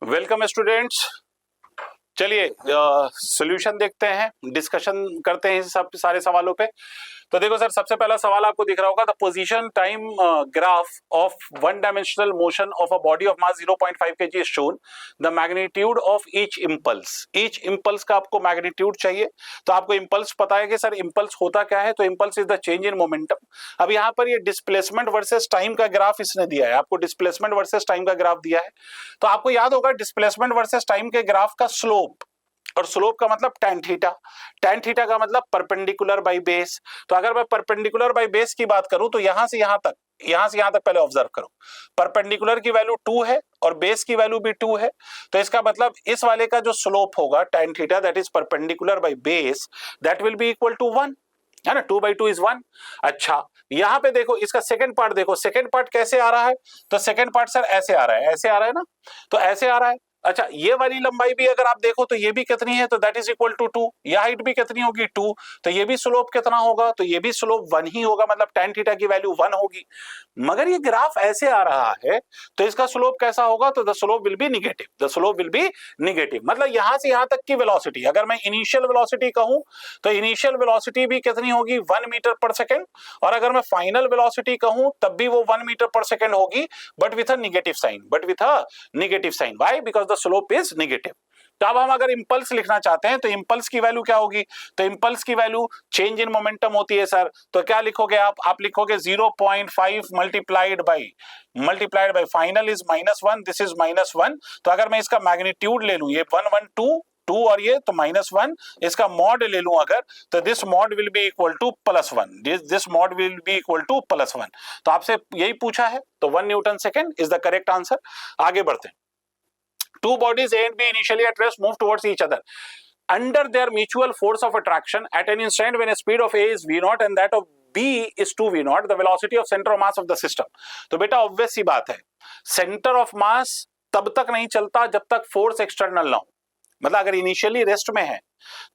Welcome students. चलिए solution देखते हैं, डिस्कशन करते हैं सब सारे सवालों पे। तो देखो सर, सबसे पहला सवाल आपको दिख रहा होगा, the position time graph of one dimensional motion of a body of mass 0.5 kg is shown, the magnitude of each impulse. Each impulse का आपको मैग्नीट्यूड चाहिए, तो आपको इंपल्स पता है कि सर इंपल्स होता क्या है, तो impulse is the change in momentum. अब यहाँ पर ये डिस्प्लेसमेंट वर्सेस टाइम का ग्राफ इसने दिया है, आपको डिस्प्लेसमेंट वर्सेस टाइम का ग्राफ दिया है। तो आपको याद होगा डिस्प्लेसमेंट वर्सेस टाइम के ग्राफ का स्लोप, और स्लोप का मतलब tan थीटा, tan थीटा का मतलब परपेंडिकुलर बाय बेस। तो अगर मैं परपेंडिकुलर बाय बेस की बात करूं तो यहां से यहां तक पहले ऑब्जर्व करो, परपेंडिकुलर की वैल्यू 2 है और बेस की वैल्यू भी 2 है। तो इसका मतलब इस वाले का जो स्लोप होगा tan theta that is perpendicular by base, that will be equal to 1, है ना। 2/2 इज 1। अच्छा, यहां पे देखो इसका सेकंड पार्ट, देखो सेकंड पार्ट कैसे आ रहा है, तो सेकंड पार्ट सर ऐसे आ रहा है, ऐसे आ रहा है ना, तो ऐसे आ रहा है। अच्छा, ये वाली लंबाई भी अगर आप देखो तो ये भी कितनी है, तो दैट इज इक्वल टू 2। ये हाइट भी कितनी होगी 2, तो ये भी स्लोप कितना होगा, तो ये भी स्लोप 1 ही होगा, मतलब tan थीटा की वैल्यू 1 होगी। मगर ये ग्राफ ऐसे आ रहा है तो इसका स्लोप कैसा होगा, तो the slope will be negative, the slope will be negative. मतलब यहां से यहां तक की वेलोसिटी, अगर मैं इनिशियल वेलोसिटी कहूं तो इनिशियल वेलोसिटी भी कितनी होगी, 1 मीटर पर सेकेंड, और अगर मैं फाइनल वेलोसिटी कहूं तब भी वो 1 मीटर पर सेकेंड होगी, but with a negative sign, why, because the slope is negative. तो अब हम अगर इंपल्स लिखना चाहते हैं तो इंपल्स की वैल्यू क्या होगी, तो इंपल्स की वैल्यू चेंज इन मोमेंटम होती है सर। तो क्या लिखोगे आप लिखोगे 0.5 multiplied by final is -1, this is -1। तो अगर मैं इसका मैग्नीट्यूड ले लूं, ये 1 1 2 और ये तो -1, इसका मॉड ले लूं अगर, तो this mod will be equal to +1, this mod will be equal to +1। तो आपसे यही पूछा है, तो 1 newton second is the correct answer. आगे बढ़ते हैं। Two bodies A and B initially at rest move towards each other under their mutual force of attraction at an instant when a speed of A is v0 and that of B is 2v0, the velocity of center of mass of the system। तो बेटा obvious सी बात है, centre of मास तब तक नहीं चलता जब तक फोर्स एक्सटर्नल ना हो। मतलब अगर इनिशियली रेस्ट में है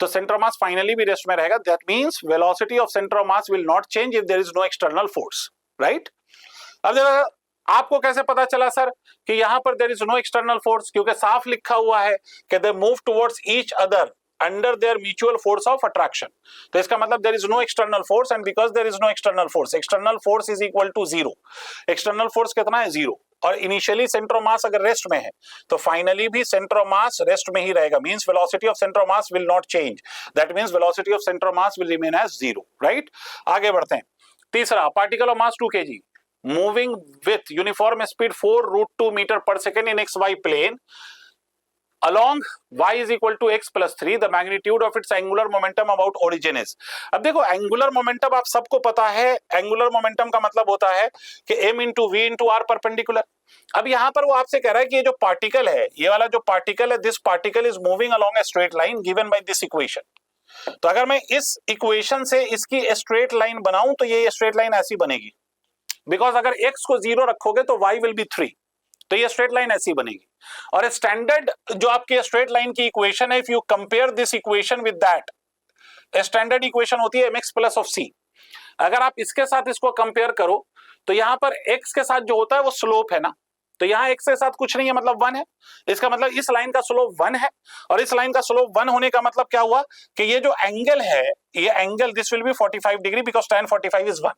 तो सेंटर ऑफ मास फाइनली भी रेस्ट में रहेगा, that means velocity of centre of mass will not change if there is no external force, right. अब देखो आपको कैसे पता चला सर कि यहां पर there is no external force, क्योंकि साफ लिखा हुआ है कि they move towards each other under their mutual force of attraction. तो इसका मतलब there is no external force, and because there is no external force is equal to 0। External force कितना है, 0। और इनिशियली सेंटर ऑफ मास अगर rest में है तो फाइनली भी सेंटर ऑफ मास रेस्ट में ही रहेगा, means velocity of centre of mass will not change, that means velocity of centre of mass will remain as 0, right. आगे बढ़ते हैं। तीसरा, particle of mass 2 kg moving with uniform speed 4√2 meter per second in xy plane along y is equal to x plus 3, the magnitude of its angular momentum about origin is। अब देखो angular momentum आप सबको पता है, angular momentum का मतलब होता है कि m into v into r perpendicular. अब यहां पर वो आपसे कह रहा है कि ये जो पार्टिकल है, ये वाला जो पार्टिकल है, this particle is moving along a straight line given by this equation. तो अगर मैं इस इक्वेशन से इसकी स्ट्रेट लाइन बनाऊं तो ये स्ट्रेट लाइन ऐसी बनेगी, बिकॉज अगर x को 0 रखोगे तो y विल बी 3, तो ये स्ट्रेट लाइन ऐसी बनेगी। और स्टैंडर्ड जो आपकी स्ट्रेट लाइन की इक्वेशन है, if you compare this equation with that, standard equation होती है mx प्लस ऑफ c। अगर आप इसके साथ इसको कंपेयर करो तो यहां पर x के साथ जो होता है वो स्लोप है ना, तो यहां x के साथ कुछ नहीं है, मतलब 1 है। इसका मतलब इस लाइन का स्लोप 1 है, और इस लाइन का स्लोप 1 होने का मतलब क्या हुआ कि ये जो एंगल है, ये angle this will B 45 degree, because tan 45 is 1।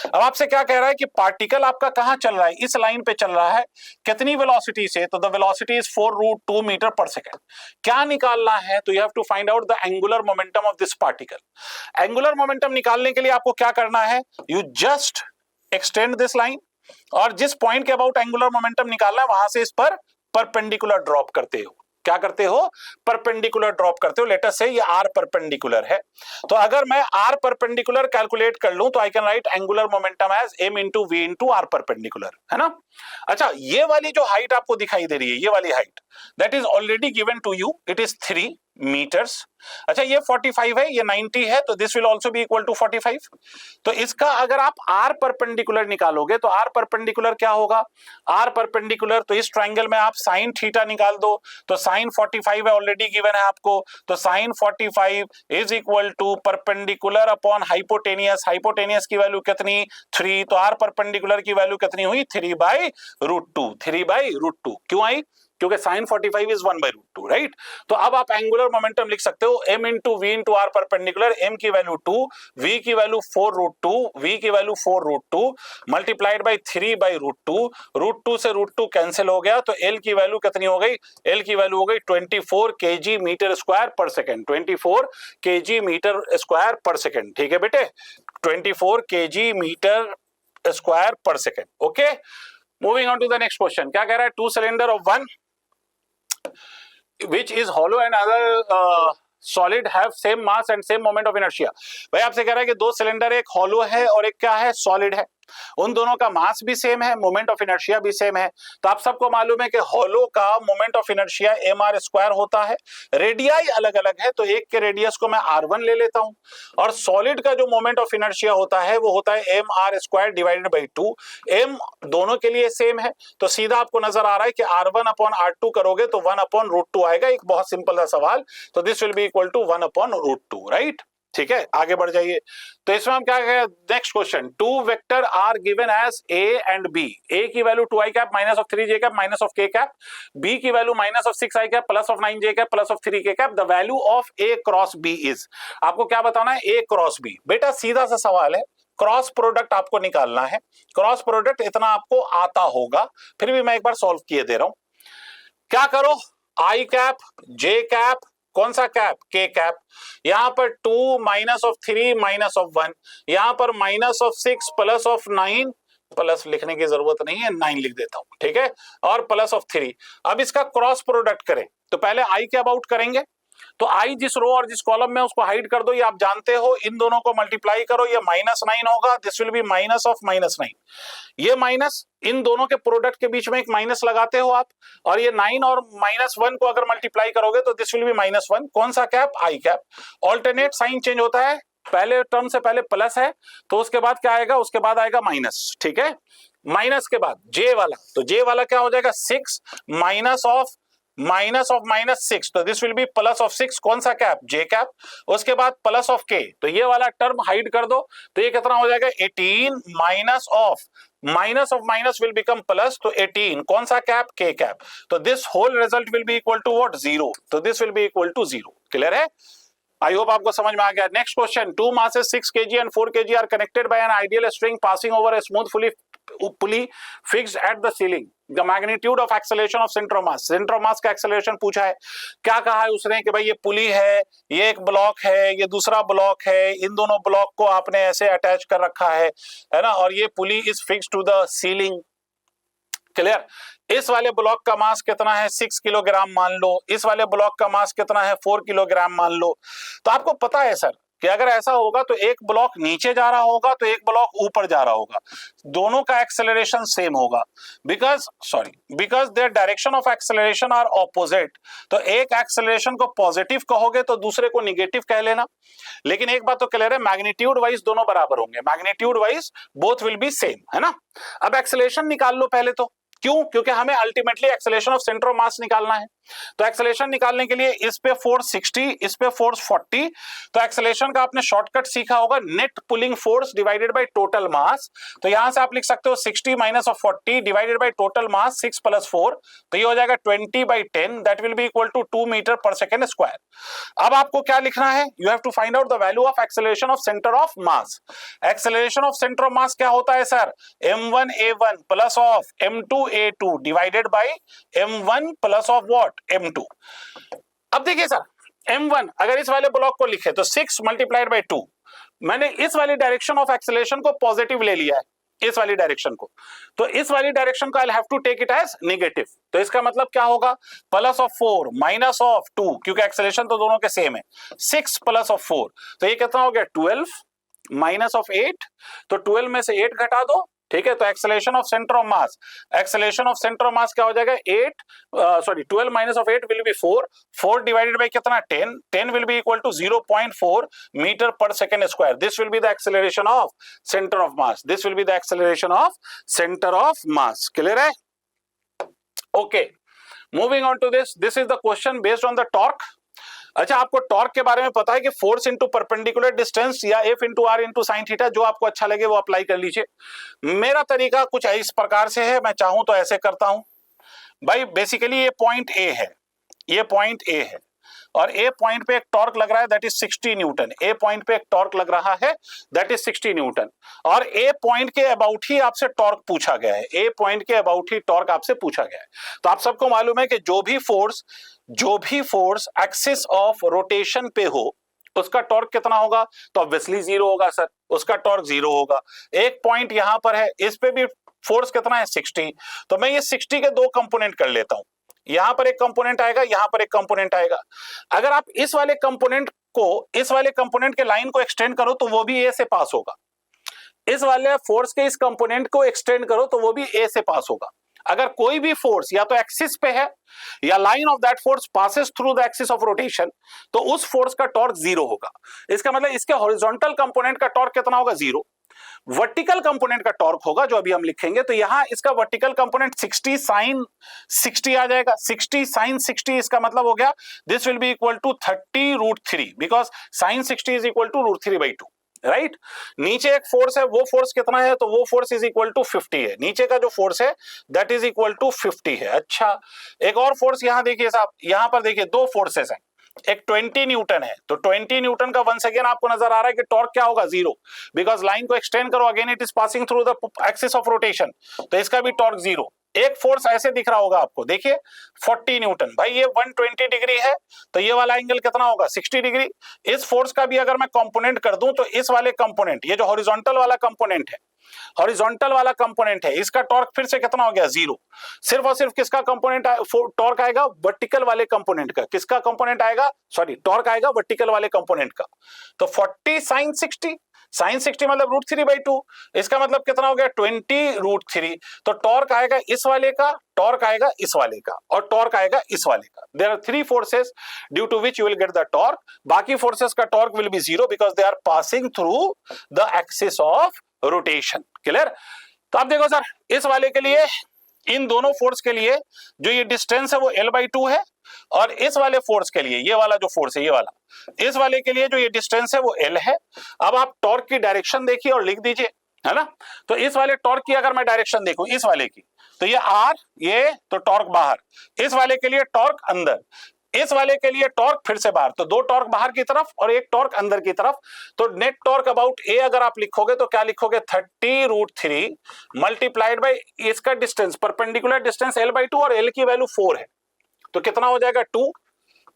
अब आपसे क्या कह रहा है कि पार्टिकल आपका कहां चल रहा है, इस लाइन पे चल रहा है, कितनी वेलोसिटी से, तो द वेलोसिटी इज 4√2 मीटर पर सेकेंड। क्या निकालना है, तो you have to find out the angular momentum of this particle. Angular momentum निकालने के लिए आपको क्या करना है, you just extend this line, और जिस पॉइंट के अबाउट एंगुलर मोमेंटम निकालना है वहां से इस पर परपेंडिकुलर ड्रॉप करते हो। क्या करते हो, परपेंडिकुलर ड्रॉप करते हो। लेटर से ये r परपेंडिकुलर है, तो अगर मैं r परपेंडिकुलर कैलकुलेट कर लूं तो I can write angular momentum as m into v into r perpendicular, है ना। अच्छा, ये वाली जो हाइट आपको दिखाई दे रही है, ये वाली height that is already given to you, it is 3 metres. अच्छा, ये 45 है, ये 90 है, तो this will also be equal to 45। तो इसका अगर आप r परपेंडिकुलर निकालोगे तो r परपेंडिकुलर क्या होगा, r परपेंडिकुलर, तो इस ट्रायंगल में आप sin थीटा निकाल दो, तो sin 45 है, ऑलरेडी गिवन है आपको, तो sin 45 is equal to perpendicular upon hypotenuse. Hypotenuse की वैल्यू कितनी, 3, तो r परपेंडिकुलर की वैल्यू कितनी हुई, 3/√2। 3/√2 क्यों आई, क्योंकि sin 45 इज 1/√2, राइट। तो अब आप एंगुलर मोमेंटम लिख सकते हो m into v into r perpendicular, m की वैल्यू 2, v की वैल्यू 4√2, v की वैल्यू 4√2 मल्टीप्लाइड बाई 3/√2, √2 से √2 कैंसिल हो गया, तो l की वैल्यू कितनी हो गई, l की वैल्यू हो गई 24 kg metre square per second, 24 kg metre square per second, ठीक है बेटे, 24 kg metre square per second. Okay, moving on to the next question, क्या कह रहा है, 2 cylinder of 1 which is hollow and other solid have same mass and same moment of inertia। भाई आपसे कह रहा है कि दो सिलेंडर, एक हॉलो है और एक क्या है, सॉलिड है, उन दोनों का मास भी सेम है, मोमेंट ऑफ इनर्शिया भी सेम है। तो आप सबको मालूम है कि हॉलो का moment of inertia mr square होता है, रेडियाई अलग अलग है, तो एक के रेडियस को मैं r1 ले लेता हूं, और सॉलिड का जो मोमेंट ऑफ इनर्शिया होता है वो होता है mr square divided by 2, m दोनों के लिए सेम है, तो सीधा आपको नजर आ रहा है कि r1 अपॉन r2 करोगे तो 1/√2 आएगा, एक बहुत सिंपल सा सवाल, तो this will be equal to 1/√2, right. ठीक है, आगे बढ़ जाइए। तो इसमें हम क्या कहें, next question, 2 vector are given as a and b, a की value 2i cap minus of 3j cap minus of k cap, b की value minus of 6i cap plus of 9j cap plus of 3k cap, the value of a cross b is, आपको क्या बताना है, a cross b। बेटा सीधा सा सवाल है, क्रॉस प्रोडक्ट आपको निकालना है, क्रॉस प्रोडक्ट इतना आपको आता होगा, फिर भी मैं एक बार सॉल्व किए दे रहा हूं। क्या करो, i कैप, j कैप, कौन सा कैप, k कैप, यहां पर 2 माइनस ऑफ 3 माइनस ऑफ 1, यहां पर minus of 6 plus of 9, plus लिखने की जरूरत नहीं है, 9 लिख देता हूं, ठीक है, और प्लस ऑफ 3। अब इसका क्रॉस प्रोडक्ट करें तो पहले i के अबाउट करेंगे, तो i जिस रो और जिस कॉलम में उसको हाइड कर दो, ये आप जानते हो, इन दोनों को मल्टीप्लाई करो, ये -9 होगा, this will B minus of -9, ये माइनस, इन दोनों के प्रोडक्ट के बीच में एक माइनस लगाते हो आप, और ये 9 और -1 को अगर मल्टीप्लाई करोगे तो दिस विल बी -1, कौन सा कैप, आई कैप। ऑल्टरनेट साइन चेंज होता है, पहले टर्म से पहले प्लस है तो उसके बाद क्या आएगा, उसके बाद आएगा माइनस, ठीक है, माइनस के बाद जे वाला, तो जे वाला क्या हो जाएगा, 6 माइनस ऑफ -6, तो this will B plus of 6, कौन सा कैप, जे कैप, उसके बाद प्लस ऑफ के, तो ये वाला टर्म हाइड कर दो, तो ये कितना हो जाएगा, 18 minus of minus will become plus, तो 18, कौन सा कैप, के कैप, तो this whole result will be equal to what, 0, तो this will be equal to 0। Clear है, आई होप आपको समझ में आ गया। Next question, 2 masses 6 kg and 4 kg are connected by an ideal string passing over a smooth pulley fixed at the ceiling. The magnitude of acceleration of center of mass, center of mass का acceleration पूछा है, क्या कहा है उसने कि भाई ये पुली है, ये एक ब्लॉक है, ये दूसरा ब्लॉक है, इन दोनों ब्लॉक को आपने ऐसे अटैच कर रखा है ना, और ये pulley is fixed to the ceiling. Clear, इस वाले ब्लॉक का मास कितना है, 6 किलोग्राम मान लो, इस वाले ब्लॉक का मास कितना है, 4 किलोग्राम मान लो। तो आपको पता है सर कि अगर ऐसा होगा तो एक ब्लॉक नीचे जा रहा होगा तो एक ब्लॉक ऊपर जा रहा होगा, दोनों का एक्सेलरेशन सेम होगा, because their direction of acceleration are opposite. तो एक एक्सेलरेशन को पॉजिटिव कहोगे तो दूसरे को निगेटिव कह लेना, लेकिन एक बात तो क्लियर है, मैग्नीट्यूड वाइज दोनों बराबर होंगे, magnitude wise both will be same, है ना। अब एक्सेलरेशन निकाल लो पहले, तो क्यों, क्योंकि हमें ultimately acceleration of centre of मास निकालना है। तो एक्सेलरेशन निकालने के लिए इस पे फोर्स 60, इस पे फोर्स 40, तो एक्सेलरेशन का आपने शॉर्टकट सीखा होगा, net pulling force divided by total mass. तो यहां से आप लिख सकते हो 60 minus of 40 divided by total mass 6 plus 4, तो ये हो जाएगा 20/10, that will be equal to 2 metre पर सेकेंड स्क्वायर। अब आपको क्या लिखना है, you have to find out the value of acceleration of centre of mass. Acceleration of centre of mass क्या होता है sir, m1a1 plus of m2a2 divided by m1 plus of what, m2। अब देखिए सर, m1 अगर इस वाले block को लिखे तो 6 मल्टीप्लाइड बाय 2, मैंने इस वाली डायरेक्शन ऑफ एक्सेलरेशन को पॉजिटिव ले लिया है, इस वाली डायरेक्शन को, तो इस वाली डायरेक्शन को I have to take it as negative. तो इसका मतलब क्या होगा, प्लस ऑफ 4 माइनस ऑफ 2, क्योंकि एक्सेलरेशन तो दोनों के सेम है, 6 प्लस ऑफ 4, तो ये कितना हो गया, 12 माइनस ऑफ 8, तो 12 में से 8 घटा दो, ठीक है, तो acceleration of centre of mass, acceleration of centre of mass क्या हो जाएगा, 12 minus of 8 will be 4 divided by कितना, 10 will be equal to 0.4 metre पर second square. This will be the acceleration of centre of mass, this will be the acceleration of centre of mass. Clear है, okay, moving on to this is the question based on the torque. अच्छा, आपको torque के बारे में पता है कि force into perpendicular distance या F into r into sine theta, जो आपको अच्छा लगे वो अप्लाई कर लीजिए। मेरा तरीका कुछ इस प्रकार से है, मैं चाहूं तो ऐसे करता हूं, भाई बेसिकली ये पॉइंट ए है, ये पॉइंट ए है और ए पॉइंट पे एक टॉर्क लग रहा है that is 60 Newton. A point पे एक टॉर्क लग रहा है दैट इज 60 न्यूटन और ए पॉइंट के अबाउट ही आपसे टॉर्क पूछा गया है। ए पॉइंट के अबाउट ही टॉर्क आपसे पूछा गया है। तो आप सबको मालूम है कि जो भी फोर्स एक्सिस ऑफ रोटेशन पे हो उसका टॉर्क कितना होगा, तो ऑब्वियसली जीरो होगा सर, उसका टॉर्क जीरो होगा। एक पॉइंट यहां पर है, इस पे भी फोर्स कितना है 60, तो मैं ये 60 के दो कंपोनेंट कर लेता हूं। यहां पर एक कंपोनेंट आएगा, यहां पर एक कंपोनेंट आएगा। अगर आप इस वाले कंपोनेंट के लाइन को एक्सटेंड करो तो वो भी ए से पास होगा। इस वाले फोर्स के इस कंपोनेंट को एक्सटेंड करो तो वो भी ए से पास होगा। अगर कोई भी फोर्स या तो एक्सिस पे है या line of that force passes through the axis of rotation, तो उस फोर्स का टॉर्क जीरो होगा। इसका मतलब इसके हॉरिजॉन्टल कंपोनेंट का टॉर्क कितना होगा, जीरो। वर्टिकल कंपोनेंट का टॉर्क होगा जो अभी हम लिखेंगे, तो यहां इसका वर्टिकल कंपोनेंट 60 sin 60 आ जाएगा। 60 sin 60 इसका मतलब हो गया this will be equal to 30√3 because sin 60 is equal to √3/2, right. नीचे एक फोर्स है, वो फोर्स कितना है, तो वो फोर्स इज इक्वल टू 50 है। नीचे का जो फोर्स है दैट इज इक्वल टू 50 है। अच्छा, एक और फोर्स यहां देखिए साहब, यहां पर देखिए दो फोर्सेस हैं, एक 20 न्यूटन है, तो 20 न्यूटन का वंस अगेन आपको नजर आ रहा है कि टॉर्क क्या होगा, जीरो, बिकॉज लाइन को एक्सटेंड करो again it is passing through the axis of rotation, तो इसका भी टॉर्क जीरो। एक फोर्स ऐसे दिख रहा होगा आपको, देखिए 40 न्यूटन, भाई ये 120 डिग्री है, तो ये वाला एंगल कितना होगा, 60 डिग्री। इस फोर्स का भी अगर मैं कंपोनेंट कर दूं तो इस वाले कंपोनेंट, ये जो हॉरिजॉन्टल वाला कंपोनेंट है, हॉरिजॉन्टल वाला कंपोनेंट है, इसका टॉर्क फिर से कितना हो गया, जीरो। सिर्फ और सिर्फ किसका कंपोनेंट टॉर्क आएगा, वर्टिकल वाले कंपोनेंट का। किसका कंपोनेंट आएगा, सॉरी टॉर्क आएगा वर्टिकल वाले कंपोनेंट का। तो 40 sin 60, sin 60 मतलब √3/2, इसका मतलब कितना हो गया 20√3। तो टॉर्क आएगा इस वाले का, टॉर्क आएगा इस वाले का और टॉर्क आएगा इस वाले का। There are 3 forces due to which you will get the torque. बाकी फोर्सेस का torque will be zero because they are passing through the axis of rotation. Clear. तो आप देखो सर, इस वाले के लिए, इन दोनों फोर्स के लिए जो ये डिस्टेंस है वो L/2 है और इस वाले फोर्स के लिए, ये वाला जो फोर्स है, ये वाला, इस वाले के लिए जो ये डिस्टेंस है वो L है। अब आप टॉर्क की डायरेक्शन देखिए और लिख दीजिए, है ना। तो इस वाले टॉर्क की अगर मैं डायरेक्शन देखूं, इस वाले की, तो ये R, ये तो टॉर्क बाहर, इस वाले के लिए टॉर्क अंदर, इस वाले के लिए टॉर्क फिर से बाहर, तो दो टॉर्क बाहर की तरफ और एक टॉर्क अंदर की तरफ। तो नेट टॉर्क अबाउट ए अगर आप लिखोगे तो क्या लिखोगे, 30√3 मल्टीप्लाइड बाय इसका डिस्टेंस, परपेंडिकुलर डिस्टेंस L/2 और L की वैल्यू 4 है, तो कितना हो जाएगा 2।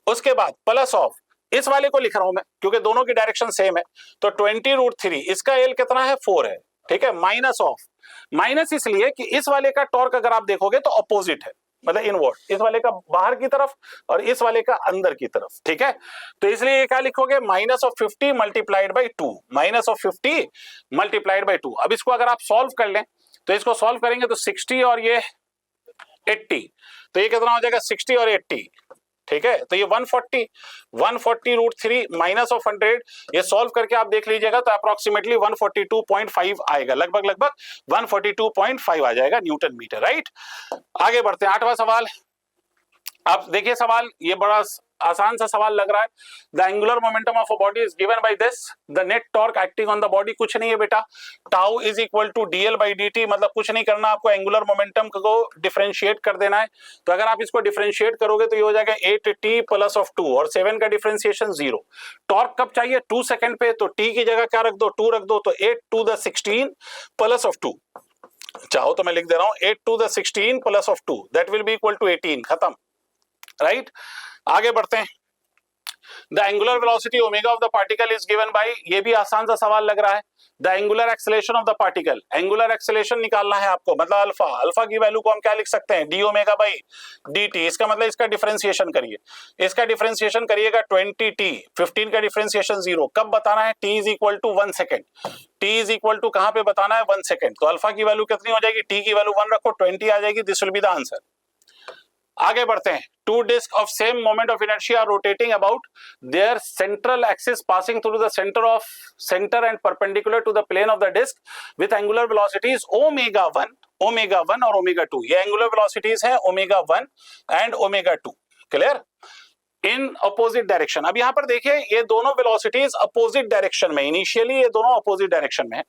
उसके बाद प्लस ऑफ इस वाले को लिख रहा हूं मैं क्योंकि दोनों की डायरेक्शन सेम है, तो 20√3, इसका L कितना है 4 है, ठीक है। माइनस ऑफ, माइनस इसलिए कि इस वाले का टॉर्क अगर आप देखोगे तो अपोजिट है, मतलब इनवर्ड, इस वाले का बाहर की तरफ और इस वाले का अंदर की तरफ, ठीक है। तो इसलिए क्या लिखोगे, -50 मल्टीप्लाइड बाई 2, -50 मल्टीप्लाइड बाई 2। अब इसको अगर आप सॉल्व कर लें तो इसको सॉल्व करेंगे तो 60 और ये 80, तो ये कितना हो जाएगा 60 और 80, ठीक है। तो ये 140√3 माइनस ऑफ 100, ये सॉल्व करके आप देख लीजिएगा तो अप्रोक्सीमेटली 142.5 आएगा, लगभग 142.5 आ जाएगा न्यूटन मीटर, राइट। आगे बढ़ते हैं, 8वां सवाल। आप देखिए सवाल, ये बड़ा आसान सा सवाल लग रहा है। The angular momentum of a body is given by this, the net torque acting on the body, कुछ नहीं है बेटा, tau is equal to dl/dt, मतलब कुछ नहीं करना, आपको एंगुलर मोमेंटम को डिफरेंशिएट कर देना है। तो अगर आप इसको डिफरेंशिएट करोगे तो ये हो जाएगा 8t प्लस ऑफ 2 और 7 का डिफरेंशिएशन 0। टॉर्क कब चाहिए, 2 सेकंड पे, तो t की जगह क्या रख दो, 2 रख दो, तो 8 to the 16 प्लस ऑफ 2, चाहो तो मैं लिख दे रहा हूं 8 to the 16 plus of 2, that will be equal to 18, खत्म, राइट। आगे बढ़ते हैं। The angular velocity omega of the particle is given by, ये भी आसान सा सवाल लग रहा है। The angular acceleration of the particle, angular acceleration निकालना है आपको, मतलब अल्फा, अल्फा की वैल्यू को हम क्या लिख सकते हैं, d ओमेगा बाई dt। इसका मतलब इसका डिफरेंशिएशन करिए, इसका डिफरेंशिएशन करिएगा 20t, 15 का डिफरेंशिएशन 0, कब बताना है, t is equal to 1 second, t is equal to कहां पे बताना है 1 सेकेंड। तो अल्फा की वैल्यू कितनी हो जाएगी, t की वैल्यू 1 रखो, 20 आ जाएगी, this will be the answer. आगे बढ़ते हैं। Two disc of same moment of inertia rotating about their central axis passing through the centre and perpendicular to the plane of the disc with angular velocities ω1 और ω2। ये angular velocities है ω1 and ω2, clear, in opposite direction. अब यहां पर देखिए ये दोनों velocities opposite direction में, इनिशियली ये दोनों अपोजिट डायरेक्शन में है।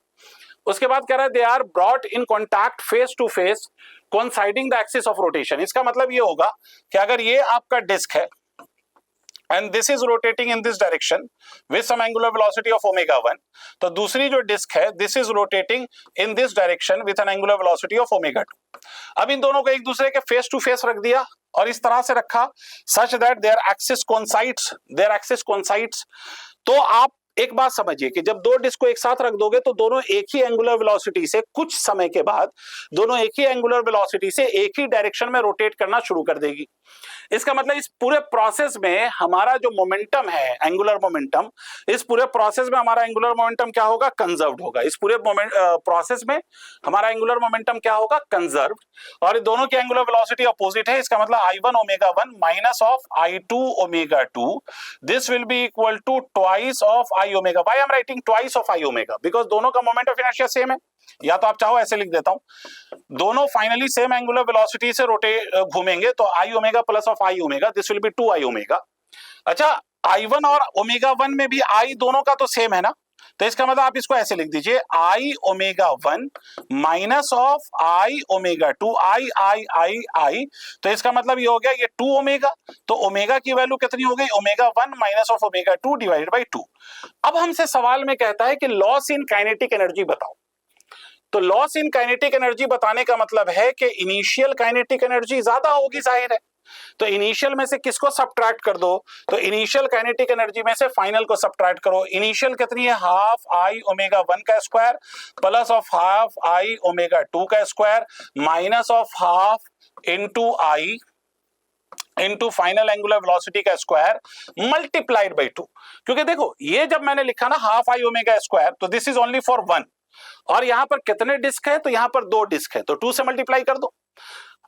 उसके बाद कह रहा है they are brought in contact face to face coinciding the axis of rotation. इसका मतलब ये होगा कि अगर ये आपका डिस्क है and this is rotating in this direction with some angular velocity of omega 1, तो दूसरी जो डिस्क है this is rotating in this direction with an angular velocity of omega 2। अब इन दोनों को एक दूसरे के फेस टू फेस रख दिया और इस तरह से रखा such that their axis coincides। तो आप एक बात समझिए कि जब दो डिस्क को एक साथ रख दोगे तो दोनों एक ही एंगुलर वेलोसिटी से कुछ समय के बाद दोनों एक ही एंगुलर वेलोसिटी से एक ही डायरेक्शन में रोटेट करना शुरू कर देगी। इसका मतलब इस पूरे प्रोसेस में हमारा जो मोमेंटम है एंगुलर मोमेंटम, इस पूरे प्रोसेस में हमारा एंगुलर मोमेंटम क्या होगा? कंजर्व्ड होगा। इस पूरे प्रोसेस में हमारा एंगुलर मोमेंटम क्या होगा? कंजर्व्ड। और दोनों की एंगुलर वेलोसिटी अपोजिट है। इसका मतलब I1 omega 1 minus of I2 omega 2 this will be equal to twice of I omega. Why I am writing twice of I omega? Because दोनों का मोमेंट ऑफ इनर्शिया सेम है। या तो आप चाहो ऐसे लिख देता हूं, दोनों फाइनली सेम एंगुलर वेलोसिटी से घूमेंगे तो I omega plus of I omega this will B 2I omega. अच्छा, I1 और ओमेगा 1 में भी I दोनों का तो सेम है ना, तो इसका मतलब आप इसको ऐसे लिख दीजिए I omega 1 minus of I omega 2 I। तो इसका मतलब ये हो गया ये 2 ओमेगा। तो ओमेगा की वैल्यू कितनी हो गई? Omega 1 minus of omega 2 divided by 2। अब हमसे सवाल में कहता है कि लॉस इन काइनेटिक एनर्जी बताओ। तो लॉस इन काइनेटिक एनर्जी बताने का मतलब है कि इनिशियल काइनेटिक एनर्जी ज्यादा होगी, जाहिर है। तो इनिशियल में से किसको सब्ट्रैक्ट कर दो? तो इनिशियल काइनेटिक एनर्जी में से फाइनल को सब्ट्रैक्ट करो। इनिशियल कितनी है? हाफ I ओमेगा 1 का square plus of half I omega 2 का square minus of half into I into final angular velocity का स्क्वायर मल्टीप्लाइड बाई 2। क्योंकि देखो ये जब मैंने लिखा ना हाफ I ओमेगा स्क्वायर, तो दिस इज ओनली फॉर 1 और यहां पर कितने डिस्क है? तो यहां पर 2 डिस्क है, तो 2 से मल्टीप्लाई कर दो।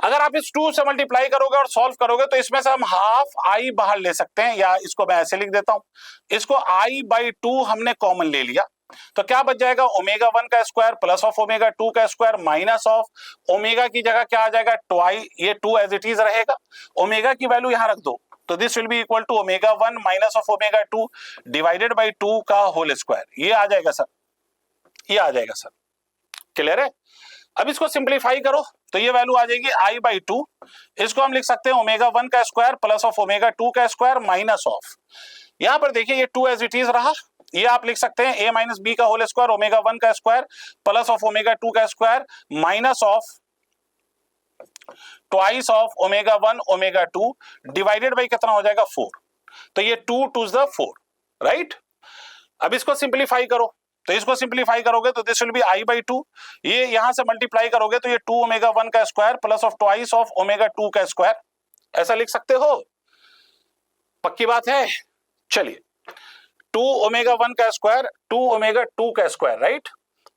अगर आप इस 2 से मल्टीप्लाई करोगे और सॉल्व करोगे तो इसमें से हम हाफ I बाहर ले सकते हैं, या इसको मैं ऐसे लिख देता हूं, इसको I बाई 2 हमने कॉमन ले लिया, तो क्या बच जाएगा? ओमेगा 1 का स्क्वायर प्लस ऑफ ओमेगा 2 का स्क्वायर माइनस ऑफ ओमेगा की जगह क्या आ जाएगा? ट्वाई, ये 2 एज इट इज रहेगा, ओमेगा की वैल्यू यहां रख दो, तो this will be equal to omega 1 minus of omega 2 divided by 2 का होल स्क्वायर। ये आ जाएगा सर, ये आ जाएगा सर, क्लियर है? अब इसको सिंप्लीफाई करो तो ये वैल्यू आ जाएगी I बाई 2। इसको हम लिख सकते हैं ओमेगा 1 का स्क्वायर प्लस ऑफ ओमेगा 2 का स्क्वायर माइनस ऑफ, यहां पर देखिए ये 2 एज इट इज रहा, ये आप लिख सकते हैं a माइनस बी का होल स्क्वायर ओमेगा 1 का स्क्वायर प्लस ऑफ ओमेगा 2 का square minus of twice of omega 1 omega 2 divided by कितना हो जाएगा? 4। तो ये 2 टू द 4, राइट? अब इसको सिंप्लीफाई करो, तो इसको सिंप्लीफाई करोगे तो this will B I by 2, ये यहां से मल्टीप्लाई करोगे तो ये 2 ओमेगा 1 का square plus of twice of omega 2 का स्क्वायर, ऐसा लिख सकते हो? पक्की बात है? चलिए 2 ओमेगा 1 का स्क्वायर 2 ओमेगा 2 का स्क्वायर, राइट?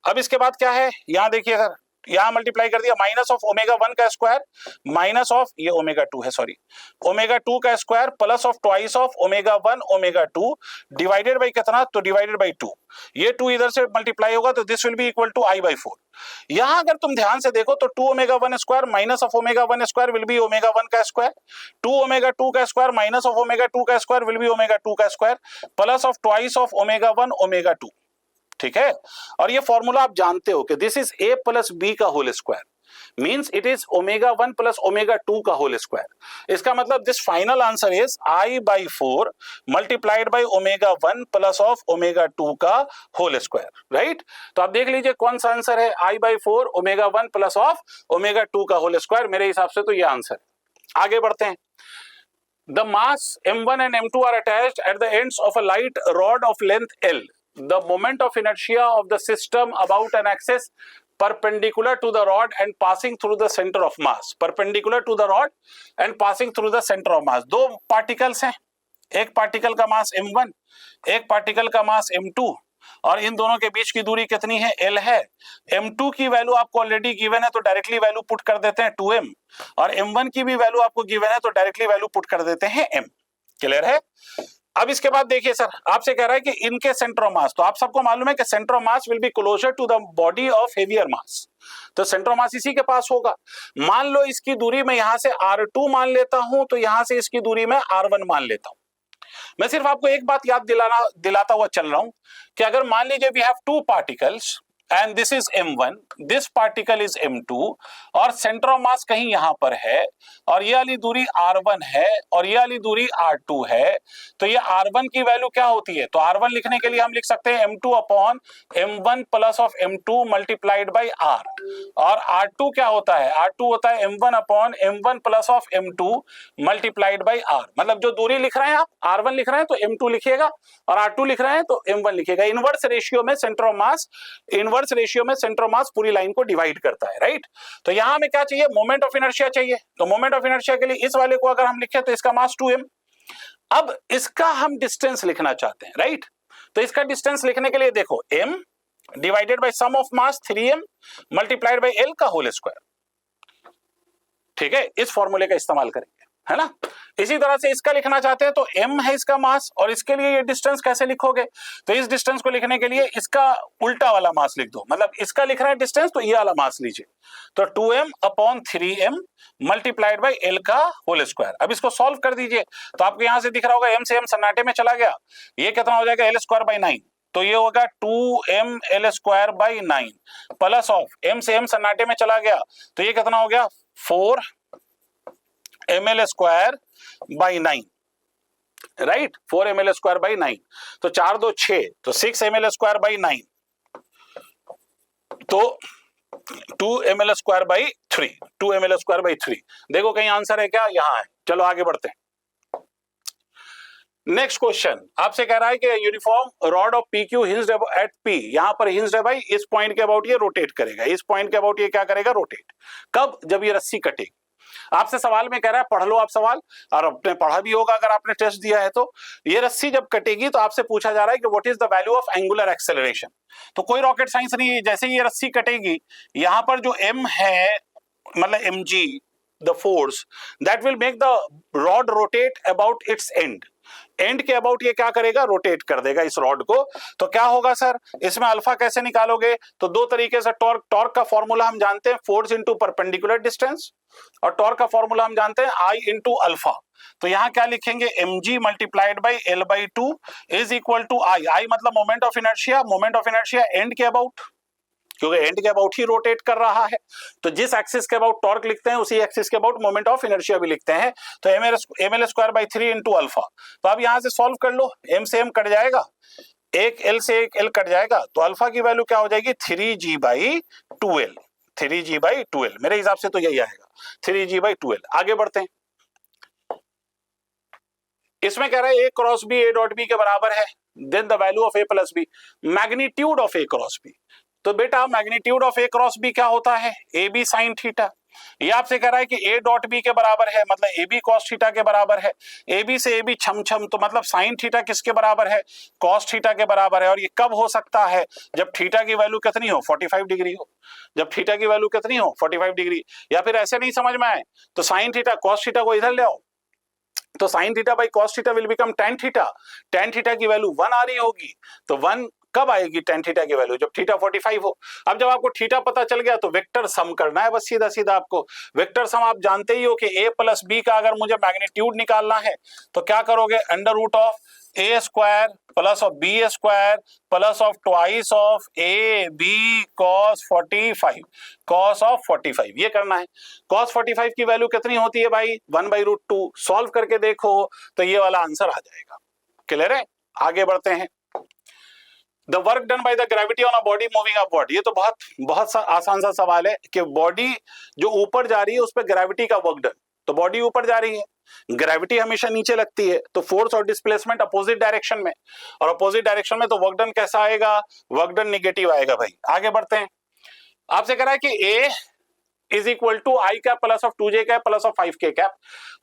अब इसके बाद क्या है? यहां देखिए सर, यहां मल्टीप्लाई कर दिया, माइनस ऑफ ओमेगा 1 का स्क्वायर माइनस ऑफ, ये ओमेगा 2 है सॉरी, ओमेगा 2 का square plus of twice of omega 1 omega 2 divided by कितना? तो डिवाइडेड बाई 2, ये 2 इधर से मल्टीप्लाई होगा तो this will be equal to I by 4। यहां अगर तुम ध्यान से देखो तो 2 omega 1 square minus of omega 1 square will be omega 1 का स्क्वायर, 2 ओमेगा 2 का स्क्वायर माइनस ऑफ ओमेगा 2 का स्क्वायर विल बी ओमेगा 2 का square plus of twice of omega 1 omega 2, ठीक है? और ये फॉर्मूला आप जानते हो कि this is a plus b का whole square, means it is omega 1 plus omega 2 का होल स्क्वायर। इसका मतलब this final answer is I by 4 multiplied by omega 1 plus of omega 2 का होल स्क्वायर, राइट? तो आप देख लीजिए कौन सा आंसर है, I by 4 omega 1 plus of omega 2 का होल स्क्वायर। मेरे हिसाब से तो ये आंसर है। आगे बढ़ते हैं। The mass m1 and m2 are attached at the ends of a light rod of length L. The moment of inertia of the system about an axis perpendicular to the rod and passing through the center of mass. Perpendicular to the rod and passing through the center of mass. दो particles हैं, एक particle का मास m1, एक particle का मास m2, और इन दोनों के बीच की दूरी कितनी है? L है। m2 की वैल्यू आपको ऑलरेडी गिवन है तो डायरेक्टली वैल्यू पुट कर देते हैं 2m, और m1 की भी वैल्यू आपको गिवन है तो डायरेक्टली वैल्यू पुट कर देते हैं m। क्लियर है? अब इसके बाद देखिए सर, आपसे कह रहा है कि इनके सेंटर ऑफ मास, तो आप सबको मालूम है कि centre of mass will be closer to the body of heavier mass, तो सेंटर ऑफ मास इसी के पास होगा। मान लो इसकी दूरी मैं यहां से R2 मान लेता हूं, तो यहां से इसकी दूरी मैं R1 मान लेता हूं। मैं सिर्फ आपको एक बात याद दिलाता हुआ चल रहा हूं कि अगर मान लीजिए we have 2 particles and this is m1, this particle is m2 और सेंटर ऑफ मास कहीं यहां पर है और ये वाली दूरी r1 है और ये वाली दूरी r2 है। तो ये r1 की वैल्यू क्या होती है? तो r1 लिखने के लिए हम लिख सकते हैं m2 upon m1 plus of m2 multiplied by r। और r2 क्या होता है? r2 होता है m1 upon m1 plus of m2 multiplied by r। मतलब जो दूरी लिख रहे हैं आप, r1 लिख रहे हैं तो m2 लिखिएगा और r2 लिख रहे हैं तो m1 लिखिएगा। इनवर्स रेशियो में centre of mass, inverse ratio में सेंटर ऑफ मास पूरी लाइन को डिवाइड करता है, राइट। तो यहां हमें क्या चाहिए? मोमेंट ऑफ इनर्शिया चाहिए। तो मोमेंट ऑफ इनर्शिया के लिए इस वाले को अगर हम लिखें तो इसका मास 2m। अब इसका हम डिस्टेंस लिखना चाहते हैं, राइट। तो इसका डिस्टेंस लिखने के लिए देखो m divided by sum of mass 3m multiplied by l का होल स्क्वायर। ठीक है, इस फॉर्मूले का इस्तेमाल करेंगे, है ना। इसी तरह से इसका लिखना चाहते हैं तो m है इसका मास और इसके लिए ये डिस्टेंस कैसे लिखोगे? तो इस डिस्टेंस को लिखने के लिए इसका उल्टा वाला मास लिख दो। मतलब इसका लिख रहा है डिस्टेंस तो ये वाला मास लीजिए। तो 2m upon 3m multiplied by l का होल स्क्वायर। अब इसको सॉल्व कर दीजिए तो आपको यहां से दिख रहा होगा m से m सन्नाटे में चला गया, ये कितना हो जाएगा? l square by 9। तो ये होगा 2m l square by 9 plus of m से m सन्नाटे में चला गया तो ये कितना हो गया? 4 ml square by 9, right. 4 ml square by 9। तो 4 2 6 तो 6 ml स्क्वायर बाई 9 तो 2 ml square by 3, 2 ml square by 3। देखो कहीं आंसर है क्या? यहां है। चलो आगे बढ़ते हैं। नेक्स्ट क्वेश्चन आपसे कह रहा है कि uniform rod of P Q hinged at P, यहां पर हिंज्ड है भाई, इस पॉइंट के अबाउट ये रोटेट करेगा, इस पॉइंट के अबाउट ये क्या करेगा? रोटेट। कब? जब ये रस्सी कटेगी। आपसे सवाल में कह रहा है पढ़ लो आप सवाल, और आपने पढ़ा भी होगा अगर आपने टेस्ट दिया है तो। ये रस्सी जब कटेगी तो आपसे पूछा जा रहा है कि what is the value of angular acceleration. तो कोई रॉकेट साइंस नहीं है, जैसे ये रस्सी कटेगी यहां पर जो m है, मतलब mg the force that will make the rod rotate about it's and. And के अबाउट ये क्या करेगा? रोटेट कर देगा इस रॉड को। तो क्या होगा सर? इसमें अल्फा कैसे निकालोगे? तो दो तरीके से। टॉर्क का फॉर्मूला हम जानते हैं, फोर्स इंटू परपेंडिकुलर डिस्टेंस, और टॉर्क का फॉर्मूला हम जानते हैं I इंटू अल्फा। तो यहां क्या लिखेंगे? mg multiplied by l by 2 is equal to I मतलब moment of inertia, moment of inertia end के अबाउट, क्योंकि एंड के अबाउट ही रोटेट कर रहा है। तो जिस एक्सिस के अबाउट टॉर्क लिखते हैं उसी एक्सिस के अबाउट मोमेंट ऑफ इनर्शिया भी लिखते हैं। तो ml square by 3 into alpha. तो अब यहां से सॉल्व कर लो, m से m कट जाएगा, एक l से एक l कट जाएगा, तो अल्फा की वैल्यू क्या हो जाएगी? 3g by 2l, 3g by 2l। मेरे हिसाब से तो यही आएगा, 3g बाई 2l। आगे बढ़ते हैं। इसमें कह रहा है a cross b a dot b के बराबर है, then the value of a plus b, magnitude of a cross b। तो बेटा magnitude of a cross b क्या होता है? A B sine theta. ये आपसे कह रहा है कि a डॉट b के बराबर है, मतलब ए बी कॉस थीटा के बराबर है। ए बी से ए बी छम छम, तो मतलब साइन थीटा किसके बराबर है? कॉस थीटा के बराबर है। और ये कब हो सकता है? जब थीटा की वैल्यू कितनी हो? 45 डिग्री हो। जब थीटा की वैल्यू कितनी हो? 45 डिग्री। या फिर ऐसे नहीं समझ में आए तो साइन थीटा कॉस थीटा को इधर ले आओ, तो sine theta by cos theta will become tan theta. Tan theta की वैल्यू 1 आ रही होगी, तो 1 कब आएगी टेन थीटा की वैल्यू? जब थीटा 45 हो। अब जब आपको थीटा पता चल गया तो वेक्टर सम करना है, बस सीधा सीधा आपको वेक्टर सम। आप जानते ही हो कि a प्लस बी का अगर मुझे मैग्नीट्यूड निकालना है तो क्या करोगे? Under root of a square plus of b square plus of twice of a b cos 45, cos of 45 ये करना है। cos 45 की वैल्यू कितनी होती है भाई? 1/√2। सॉल्व करके देखो तो ये वाला आंसर आ जाएगा। क्लियर है? आगे बढ़ते हैं। The work done by the gravity on a body moving upward. ये तो बहुत आसान सा सवाल है कि बॉडी जो ऊपर जा रही है उस पर ग्रेविटी का वर्क डन। तो बॉडी ऊपर जा रही है, ग्रेविटी हमेशा नीचे लगती है, तो फोर्स और डिस्प्लेसमेंट अपोजिट डायरेक्शन में, और अपोजिट डायरेक्शन में तो वर्क डन कैसा आएगा? वर्क डन निगेटिव आएगा भाई। आगे बढ़ते हैं। आपसे कह रहा है कि a is equal to I cap plus of 2j cap plus of 5k cap,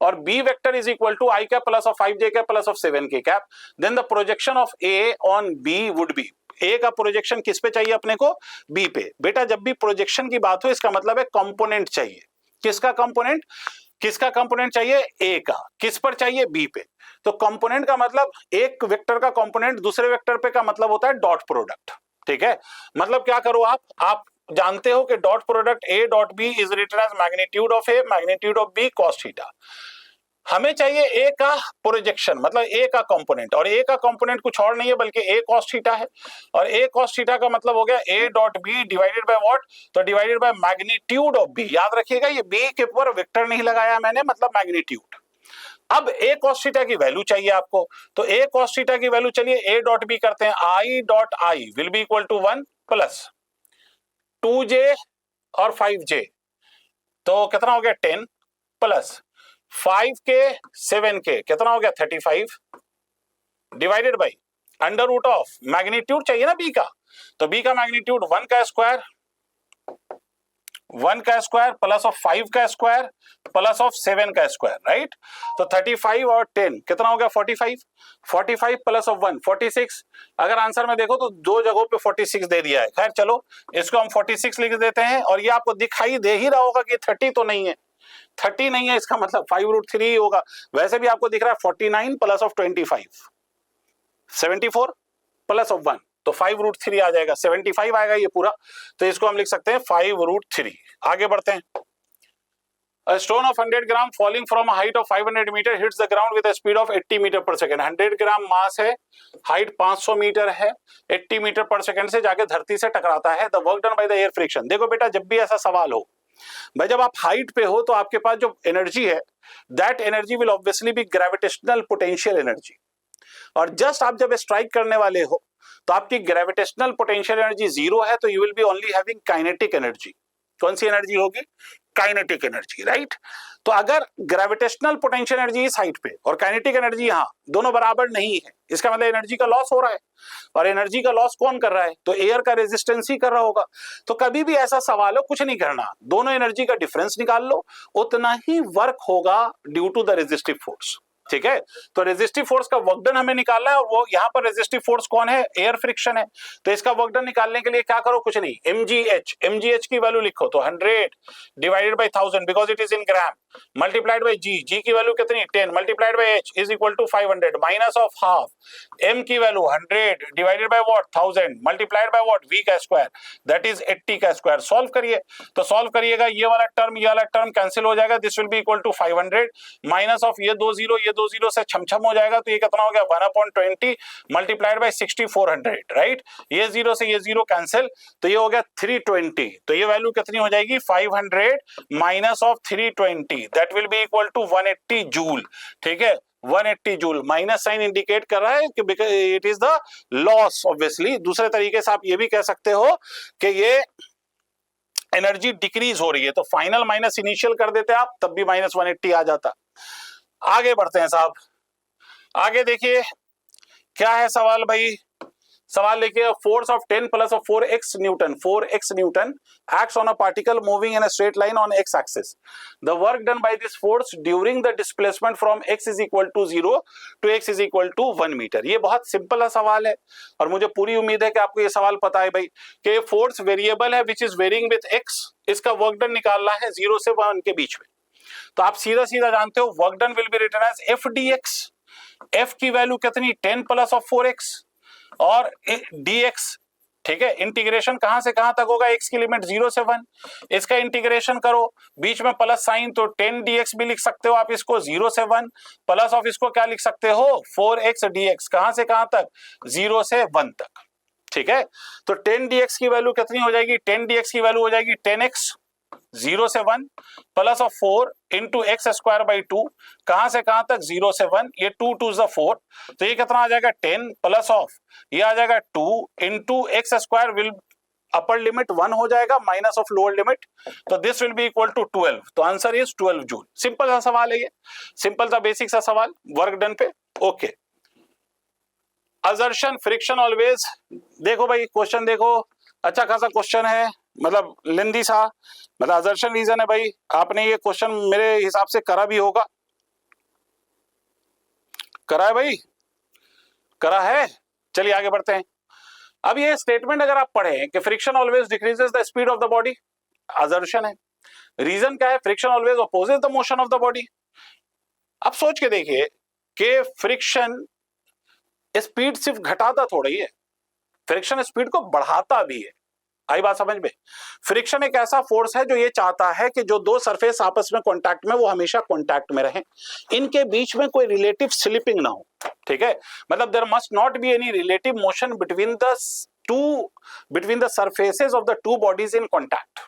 और b vector is equal to I cap plus of 5j cap plus of 7k cap. Then the projection of a on b would be. a का projection किस पे चाहिए अपने को? b पे। बेटा जब भी प्रोजेक्शन की बात हो इसका मतलब है कंपोनेंट चाहिए। किसका कंपोनेंट? किसका कंपोनेंट चाहिए? a का। किस पर चाहिए? b पे। तो कंपोनेंट का मतलब एक वेक्टर का कंपोनेंट दूसरे वेक्टर पे का मतलब होता है डॉट प्रोडक्ट। ठीक है, मतलब क्या करो आप जानते हो कि dot product a dot b is written as magnitude of a magnitude of b cos theta. हमें चाहिए ए का प्रोजेक्शन, मतलब ए का कंपोनेंट, और ए का कंपोनेंट कुछ और नहीं है बल्कि ए कॉस थीटा है, और ए कॉस थीटा का मतलब हो गया A dot B divided by what, तो divided by magnitude of B. याद रखिएगा ये बी के ऊपर वेक्टर नहीं लगाया मैंने, मतलब मैग्नीट्यूड। अब ए कॉस थीटा की वैल्यू चाहिए आपको, तो ए कॉस थीटा की वैल्यू चलिए ए डॉट बी करते हैं, I dot I will be equal to 1 plus 2j और 5j, तो कितना हो गया 10 प्लस 5k 7k कितना हो गया 35 divided by under root of magnitude चाहिए ना बी का, तो बी का मैग्नीट्यूड 1 का स्क्वायर प्लस ऑफ 5 का स्क्वायर प्लस ऑफ 7 का स्क्वायर, राइट। तो 35 और 10 कितना हो गया 45 प्लस ऑफ 1 46। अगर आंसर में देखो तो दो जगहों पे 46 दे दिया है, खैर चलो इसको हम 46 लिख देते हैं, और ये आपको दिखाई दे ही रहा होगा कि 30 तो नहीं है, 30 नहीं है, इसका मतलब 5√3 होगा। वैसे भी आपको दिख रहा है 49 प्लस ऑफ 25 74 प्लस ऑफ 1, तो 5√3 आ जाएगा, 75 आएगा ये पूरा, तो इसको हम लिख सकते हैं 5√3। आगे बढ़ते हैं। A stone of 100 gram falling from a height of 500 meter hits the ground with a speed of 80 meter per second। 100 ग्राम मास है, हाइट 500 मीटर है, 80 मीटर पर सेकंड से जाके धरती से टकराता है। The work done by the air friction. देखो बेटा जब भी ऐसा सवाल हो भाई, जब आप हाइट पे हो तो आपके पास जो एनर्जी है that energy will obviously be gravitational potential energy, और जस्ट आप जब स्ट्राइक करने वाले हो तो आपकी ग्रेविटेशनल पोटेंशियल एनर्जी 0 है, तो you will be only having kinetic energy. कौन सी एनर्जी होगी? Kinetic energy, right. तो अगर ग्रेविटेशनल पोटेंशियल एनर्जी इस हाइट पे और काइनेटिक एनर्जी यहां दोनों बराबर नहीं है, इसका मतलब एनर्जी का लॉस हो रहा है, और एनर्जी का लॉस कौन कर रहा है? तो एयर का रेजिस्टेंस ही कर रहा होगा। तो कभी भी ऐसा सवाल हो कुछ नहीं करना, दोनों एनर्जी का डिफरेंस निकाल लो, उतना ही वर्क होगा due to the resistive force, ठीक है। तो रेजिस्टिव फोर्स का वर्क डन हमें निकालना है, और वो यहां पर रेजिस्टिव फोर्स कौन है? एयर फ्रिक्शन है। तो इसका वर्क डन निकालने के लिए क्या करो? कुछ नहीं, mgh की वैल्यू लिखो, तो 100 divided by 1000 because it is in gram, multiplied by g की वैल्यू कितनी? 10 multiplied by h is equal to 500 minus of half, m की value 100 divided by what 1000 multiplied by what v का square that is 80 का square. Solve करिए, तो solve करिएगा ये वाला टर्म कैंसिल हो जाएगा, this will be equal to 500 minus of ये 2 0 से छमछम हो जाएगा, तो ये कितना हो गया 1/20 मल्टीप्लाइड बाय 6400, राइट। ये 0 से ये 0 कैंसिल, तो ये हो गया 320, तो ये वैल्यू कितनी हो जाएगी 500 minus of 320 that will be equal to 180 joule, ठीक है। 180 जूल, माइनस साइन इंडिकेट कर रहा है कि it is the loss obviously. दूसरे तरीके से आप ये भी कह सकते हो कि ये एनर्जी डिक्रीज हो रही है, तो फाइनल माइनस इनिशियल कर देते आप, तब भी माइनस 180 आ जाता। आगे बढ़ते हैं साहब, आगे देखिए क्या है सवाल भाई। सवाल देखिए, force of 10 plus of 4x Newton acts on a particle moving in a straight line on x axis. The work done by this force during the displacement from x is equal to 0 to x is equal to 1 metre. ये बहुत simple सवाल है, और मुझे पूरी उम्मीद है कि आपको ये सवाल पता है भाई कि फोर्स वेरिएबल है which is varying with x, इसका वर्क डन निकालना है 0 से 1 के बीच में। तो आप सीधा सीधा जानते हो work done will be written as f dx। f की वैल्यू कितनी 10 प्लस ऑफ 4x और dx, ठीक है। इंटीग्रेशन कहां से कहां तक होगा? x की लिमिट 0 से 1, इसका इंटीग्रेशन करो, बीच में प्लस साइन, तो 10 dx भी लिख सकते हो आप इसको 0 से 1, प्लस ऑफ इसको क्या लिख सकते हो 4x dx, कहां से कहां तक? 0 से 1 तक, ठीक है। तो 10 dx की वैल्यू कितनी हो जाएगी? 10 dx की वैल्यू हो जाएगी 10x 0 से 1 plus of 4 into x square by 2, कहां से कहां तक? 0 से 1, ये 2 2 4, तो ये कितना आ जाएगा 10 प्लस ऑफ ये आ जाएगा 2 into x square will upper limit 1 हो जाएगा माइनस ऑफ लोअर लिमिट, तो this will be equal to 12, तो आंसर इज 12 जूल। सिंपल सा सवाल है ये, सिंपल सा बेसिक सा सवाल वर्क डन पे, ओके। असर्शन फ्रिक्शन ऑलवेज, देखो भाई क्वेश्चन देखो, अच्छा खासा क्वेश्चन है, मतलब लेंदी सा, मतलब असर्शन रीजन है भाई। आपने ये क्वेश्चन मेरे हिसाब से करा भी होगा, करा है भाई, करा है। चलिए आगे बढ़ते हैं। अब ये स्टेटमेंट अगर आप पढ़ें कि friction always decreases the speed of the body, assertion है। रीजन क्या है? Friction always opposes the motion of the body. अब सोच के देखिए कि फ्रिक्शन स्पीड सिर्फ घटाता थोड़ा ही है, फ्रिक्शन स्पीड को बढ़ाता भी है। आई बात समझ में? फ्रिक्शन एक ऐसा फोर्स है जो ये चाहता है कि जो दो सरफेस आपस में कांटेक्ट में, वो हमेशा कांटेक्ट में रहें, इनके बीच में कोई रिलेटिव स्लिपिंग ना हो, ठीक है? मतलब there must not be any relative motion between the surfaces of the two bodies in contact,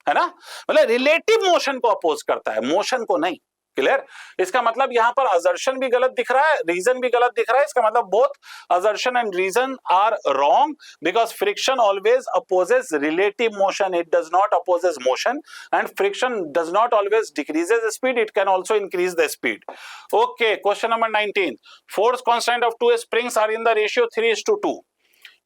है ना? मतलब रिलेटिव मोशन को अपोज करता है, मोशन को नहीं। क्लियर? इसका मतलब यहां पर असर्शन भी गलत दिख रहा है, रीजन भी गलत दिख रहा है। इसका मतलब both assertion and reason are wrong because friction always opposes relative motion, it does not opposes motion, and friction does not always decreases speed, it can also increase the speed. Okay, question number 19, force constant of two springs are in the ratio 3:2।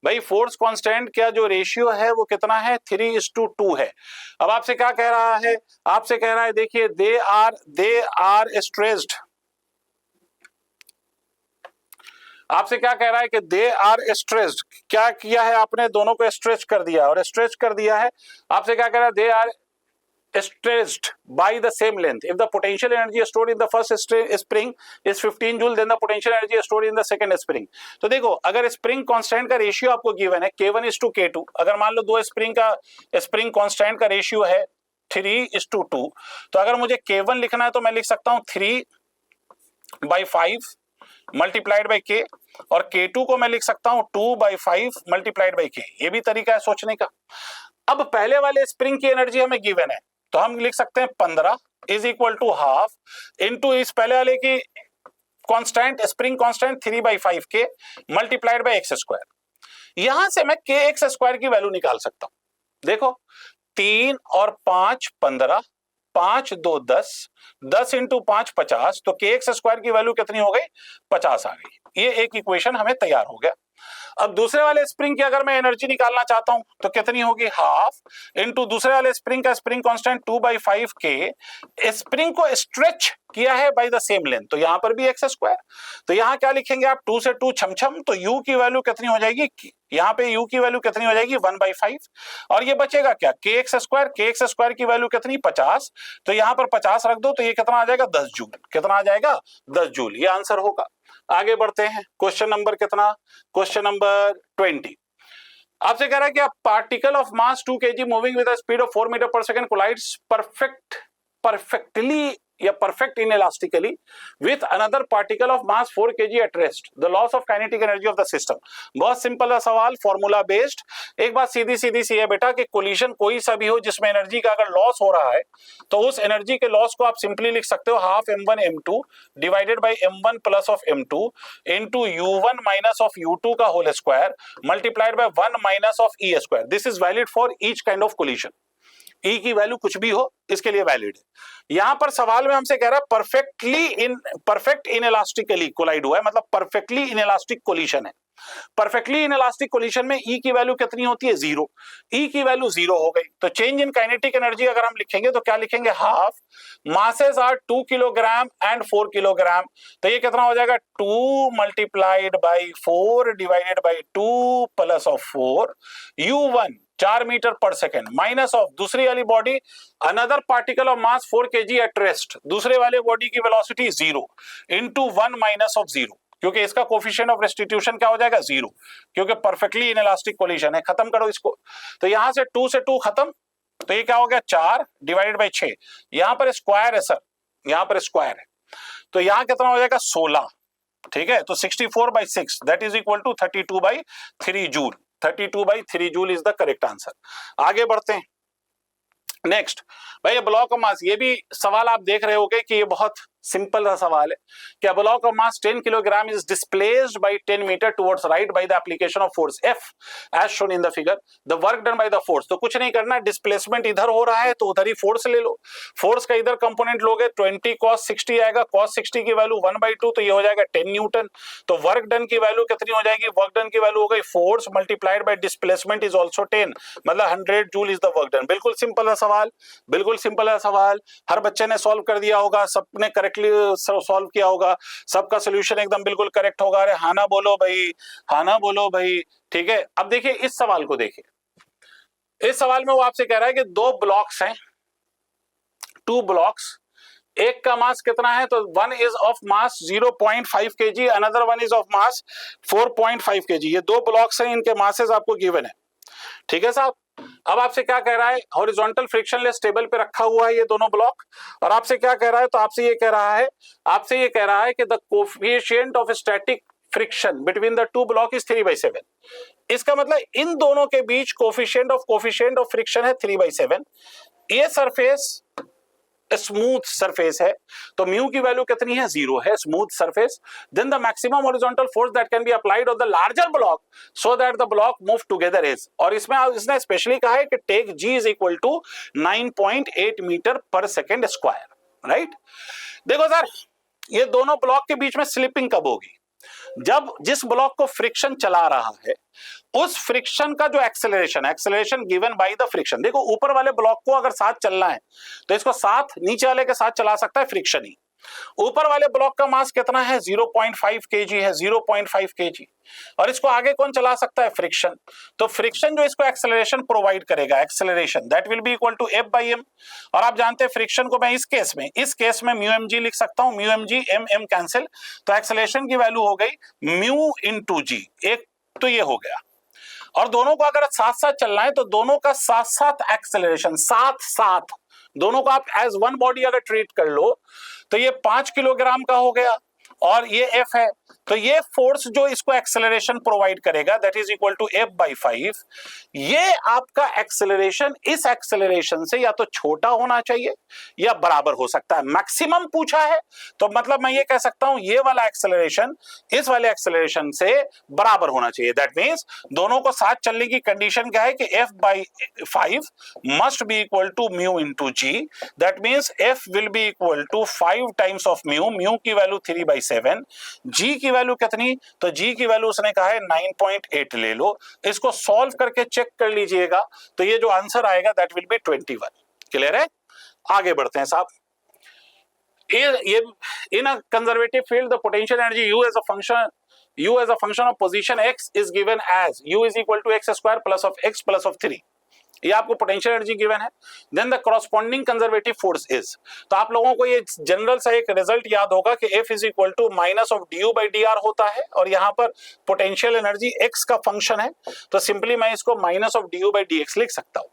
भाई force constant क्या जो ratio है वो कितना है? 3:2 है। अब आपसे क्या कह रहा है? आपसे कह रहा है देखिए दे आर स्ट्रेस्ड। आपसे क्या कह रहा है कि दे आर स्ट्रेस्ड। क्या किया है आपने? दोनों को स्ट्रेच कर दिया, और स्ट्रेच कर दिया है। आपसे क्या कह रहा है? They are stressed by the same length. If the potential energy stored in the first spring is 15 joule, then the potential energy stored in the second spring. तो देखो, अगर स्प्रिंग कांस्टेंट का रेशियो आपको गिवन है K1:K2, अगर मान लो दो spring constant का रेशियो है 3:2, तो अगर मुझे K1 लिखना है तो मैं लिख सकता हूं 3/5 मल्टीप्लाइड बाई K, और K2 को मैं लिख सकता हूं 2/5 मल्टीप्लाइड बाई K। ये भी तरीका है सोचने का। अब पहले वाले स्प्रिंग की एनर्जी हमें गिवन है, तो हम लिख सकते हैं 15 is equal to half into इस पहले वाले की constant, spring constant 3/5 K multiplied by x²। यहां से मैं kx² की वैल्यू निकाल सकता हूं। देखो 3 और 5 15, 5 2 10, 10 इंटू 5 50, तो kx² की वैल्यू कितनी हो गई? 50 आ गई। ये एक इक्वेशन हमें तैयार हो गया। अब दूसरे वाले स्प्रिंग की अगर मैं एनर्जी निकालना चाहता हूं तो कितनी होगी? हाफ इंटू दूसरे वाले स्प्रिंग का स्प्रिंग कांस्टेंट 2/5 K, स्प्रिंग को स्ट्रेच किया है बाय द सेम लेंथ, तो यहां पर भी x²। तो यहां क्या लिखेंगे आप? 2 से 2 छमछम, तो u की वैल्यू कितनी हो जाएगी? यहां पे u की वैल्यू कितनी हो जाएगी? 1/5, और ये बचेगा क्या? kx² की वैल्यू कितनी? 50, तो यहां पर 50 रख दो, तो ये कितना आ जाएगा? 10 जूल। कितना आ जाएगा? 10 जूल। ये आंसर होगा। आगे बढ़ते हैं, क्वेश्चन नंबर कितना? Question number 20। आपसे कह रहा है कि a particle of mass 2 kg moving with a speed of 4 metre पर सेकंड कोलाइड्स perfectly या perfect inelastically with another particle of mass 4 kg at rest, the loss of kinetic energy of the system। बहुत simple है सवाल, formula based. एक बात सीधी सी है बेटा कि कोलिजन कोई सा भी हो जिसमें एनर्जी का अगर लॉस हो रहा है, तो उस एनर्जी के लॉस को आप सिंपली लिख सकते हो half m1 m2 divided by m1 plus of m2 into u1 minus of u2 का whole square multiplied by 1 minus of e²। This is valid for each kind of collision. E की वैल्यू कुछ भी हो इसके लिए वैलिड है। यहां पर सवाल में हमसे कह रहा है परफेक्ट इनइलास्टिकली कोलाइड हुआ है, मतलब परफेक्टली इनइलास्टिक कोलिजन है। परफेक्टली इनइलास्टिक कोलिजन में ई की वैल्यू कितनी होती है? 0। ई की वैल्यू 0 हो गई, तो चेंज इन काइनेटिक एनर्जी अगर हम लिखेंगे तो क्या लिखेंगे? Half masses are 2 kilogram and 4 kilogram, तो ये कितना हो जाएगा? 2 multiplied by 4 divided by 2 plus of 4 u1 4 metre पर सेकेंड माइनस ऑफ दूसरी वाली body another particle of mass 4 kg at rest, दूसरे वाले बॉडी की वेलोसिटी 0 इंटू 1 माइनस ऑफ 0, क्योंकि इसका कोफिशिएंट ऑफ रेस्टिट्यूशन क्या हो जाएगा? 0, क्योंकि परफेक्टली इनइलास्टिक कोलिजन है। खत्म करो इसको, तो यहां से 2 से 2 खत्म, तो ये क्या हो गया? 4 डिवाइडेड बाई 6। यहां पर स्क्वायर है सर, यहां पर स्क्वायर है, तो यहां कितना हो जाएगा? 16। ठीक है, तो 64/6 दैट इज इक्वल टू 32/3 जूल। 32/3 joule is the correct answer. आगे बढ़ते हैं। नेक्स्ट भाई, ब्लॉक ऑफ मास, ये भी सवाल आप देख रहे होगे कि ये बहुत सिंपल सा सवाल है कि a block of mass 10 kilogram is displaced by 10 metre towards right by the application of force F as shown in the figure, the work done by the force। तो कुछ नहीं करना, डिस्प्लेसमेंट इधर हो रहा है तो उधर ही फोर्स ले लो। फोर्स का इधर कंपोनेंट लोगे 20 cos 60 आएगा, cos 60 की वैल्यू 1/2, तो ये हो जाएगा 10 न्यूटन। तो वर्क डन की वैल्यू कितनी हो जाएगी? वर्क डन की वैल्यू हो गई force multiplied by displacement is also 10, मतलब 100 joule is the work done. बिल्कुल सिंपल है सवाल, बिल्कुल सिंपल है सवाल, हर बच्चे ने सॉल्व कर दिया होगा, सबने करेक्टली सॉल्व किया होगा, सबका सोल्यूशन एकदम बिल्कुल करेक्ट होगा। अरे हाँ ना बोलो भाई, हाँ ना बोलो भाई। ठीक है, अब देखिए इस सवाल को, देखिए इस सवाल में वो आपसे कह रहा है कि 2 ब्लॉक्स हैं, 2 ब्लॉक्स, एक का मास कितना है? तो one is of mass 0.5 kg, another one is of mass 4.5 kg। ये 2 ब्लॉक्स हैं, इनके मासेस आपको गिवन है। ठीक है साहब, अब आपसे क्या कह रहा है, हॉरिजॉन्टल फ्रिक्शनलेस टेबल पे रखा हुआ है ये दोनों ब्लॉक, और आपसे क्या कह रहा है, तो आपसे ये कह रहा है कि the coefficient of static friction between the two block is 3/7। इसका मतलब इन दोनों के बीच कोफिशिएंट ऑफ फ्रिक्शन है 3/7। ये सरफेस स्मूथ सरफेस है, तो म्यू की वैल्यू कितनी है, 0 है, smooth surface. Then the maximum horizontal force that can be applied on the larger block so that the block move together is, और इसमें इसने स्पेशली कहा है कि take g is equal to 9.8 metre पर सेकेंड स्क्वायर, राइट। देखो sir, ये दोनों ब्लॉक के बीच में स्लिपिंग कब होगी, जब जिस ब्लॉक को फ्रिक्शन चला रहा है उस फ्रिक्शन का जो acceleration given by the friction, देखो ऊपर वाले ब्लॉक को अगर साथ चलना है तो इसको साथ नीचे वाले के साथ चला सकता है फ्रिक्शन ही। ऊपर वाले ब्लॉक का मास कितना है, 0.5 kg है, 0.5 kg, और इसको आगे कौन चला सकता है, फ्रिक्शन। तो फ्रिक्शन जो इसको एक्सेलरेशन प्रोवाइड करेगा, acceleration that will be equal to F/m, और आप जानते हैं फ्रिक्शन को मैं इस केस में म्यू mg लिख सकता हूं, म्यू mg m कैंसिल, तो एक्सेलरेशन की वैल्यू हो गई म्यू इंटू जी, एक तो ये हो गया। और दोनों को अगर साथ साथ चलना है तो दोनों का साथ साथ एक्सेलरेशन, साथ दोनों को आप एज वन बॉडी अगर ट्रीट कर लो तो ये 5 किलोग्राम का हो गया और ये F है, तो ये फोर्स जो इसको एक्सेलरेशन प्रोवाइड करेगा that is equal to F/5। ये आपका एक्सेलरेशन इस एक्सेलरेशन से या तो छोटा होना चाहिए या बराबर हो सकता है। मैक्सिमम पूछा है तो मतलब मैं ये कह सकता हूं ये वाला एक्सेलरेशन इस वाले एक्सेलरेशन से बराबर होना चाहिए। दैट मींस दोनों को साथ चलने की कंडीशन क्या है कि F/5 must be equal to mu into G. That means F will be equal to 5 times of mu की वैल्यू 3/7, जी की वैल्यू कितनी, तो जी की वैल्यू उसने कहा है 9.8 ले लो। इसको सॉल्व करके चेक कर लीजिएगा तो ये जो आंसर आएगा दैट विल बी 21। क्लियर है, आगे बढ़ते हैं साहब। ये in a conservative field the potential energy U as a function of position x is given as U is equal to x square plus of x plus of 3। ये आपको potential energy given है। Then the corresponding conservative force is, तो आप लोगों को ये general सा एक रिजल्ट याद होगा कि F is equal to minus of du/dr होता है, और यहाँ पर पोटेंशियल एनर्जी x का फंक्शन है, तो सिंपली मैं इसको माइनस ऑफ du/dx लिख सकता हूं।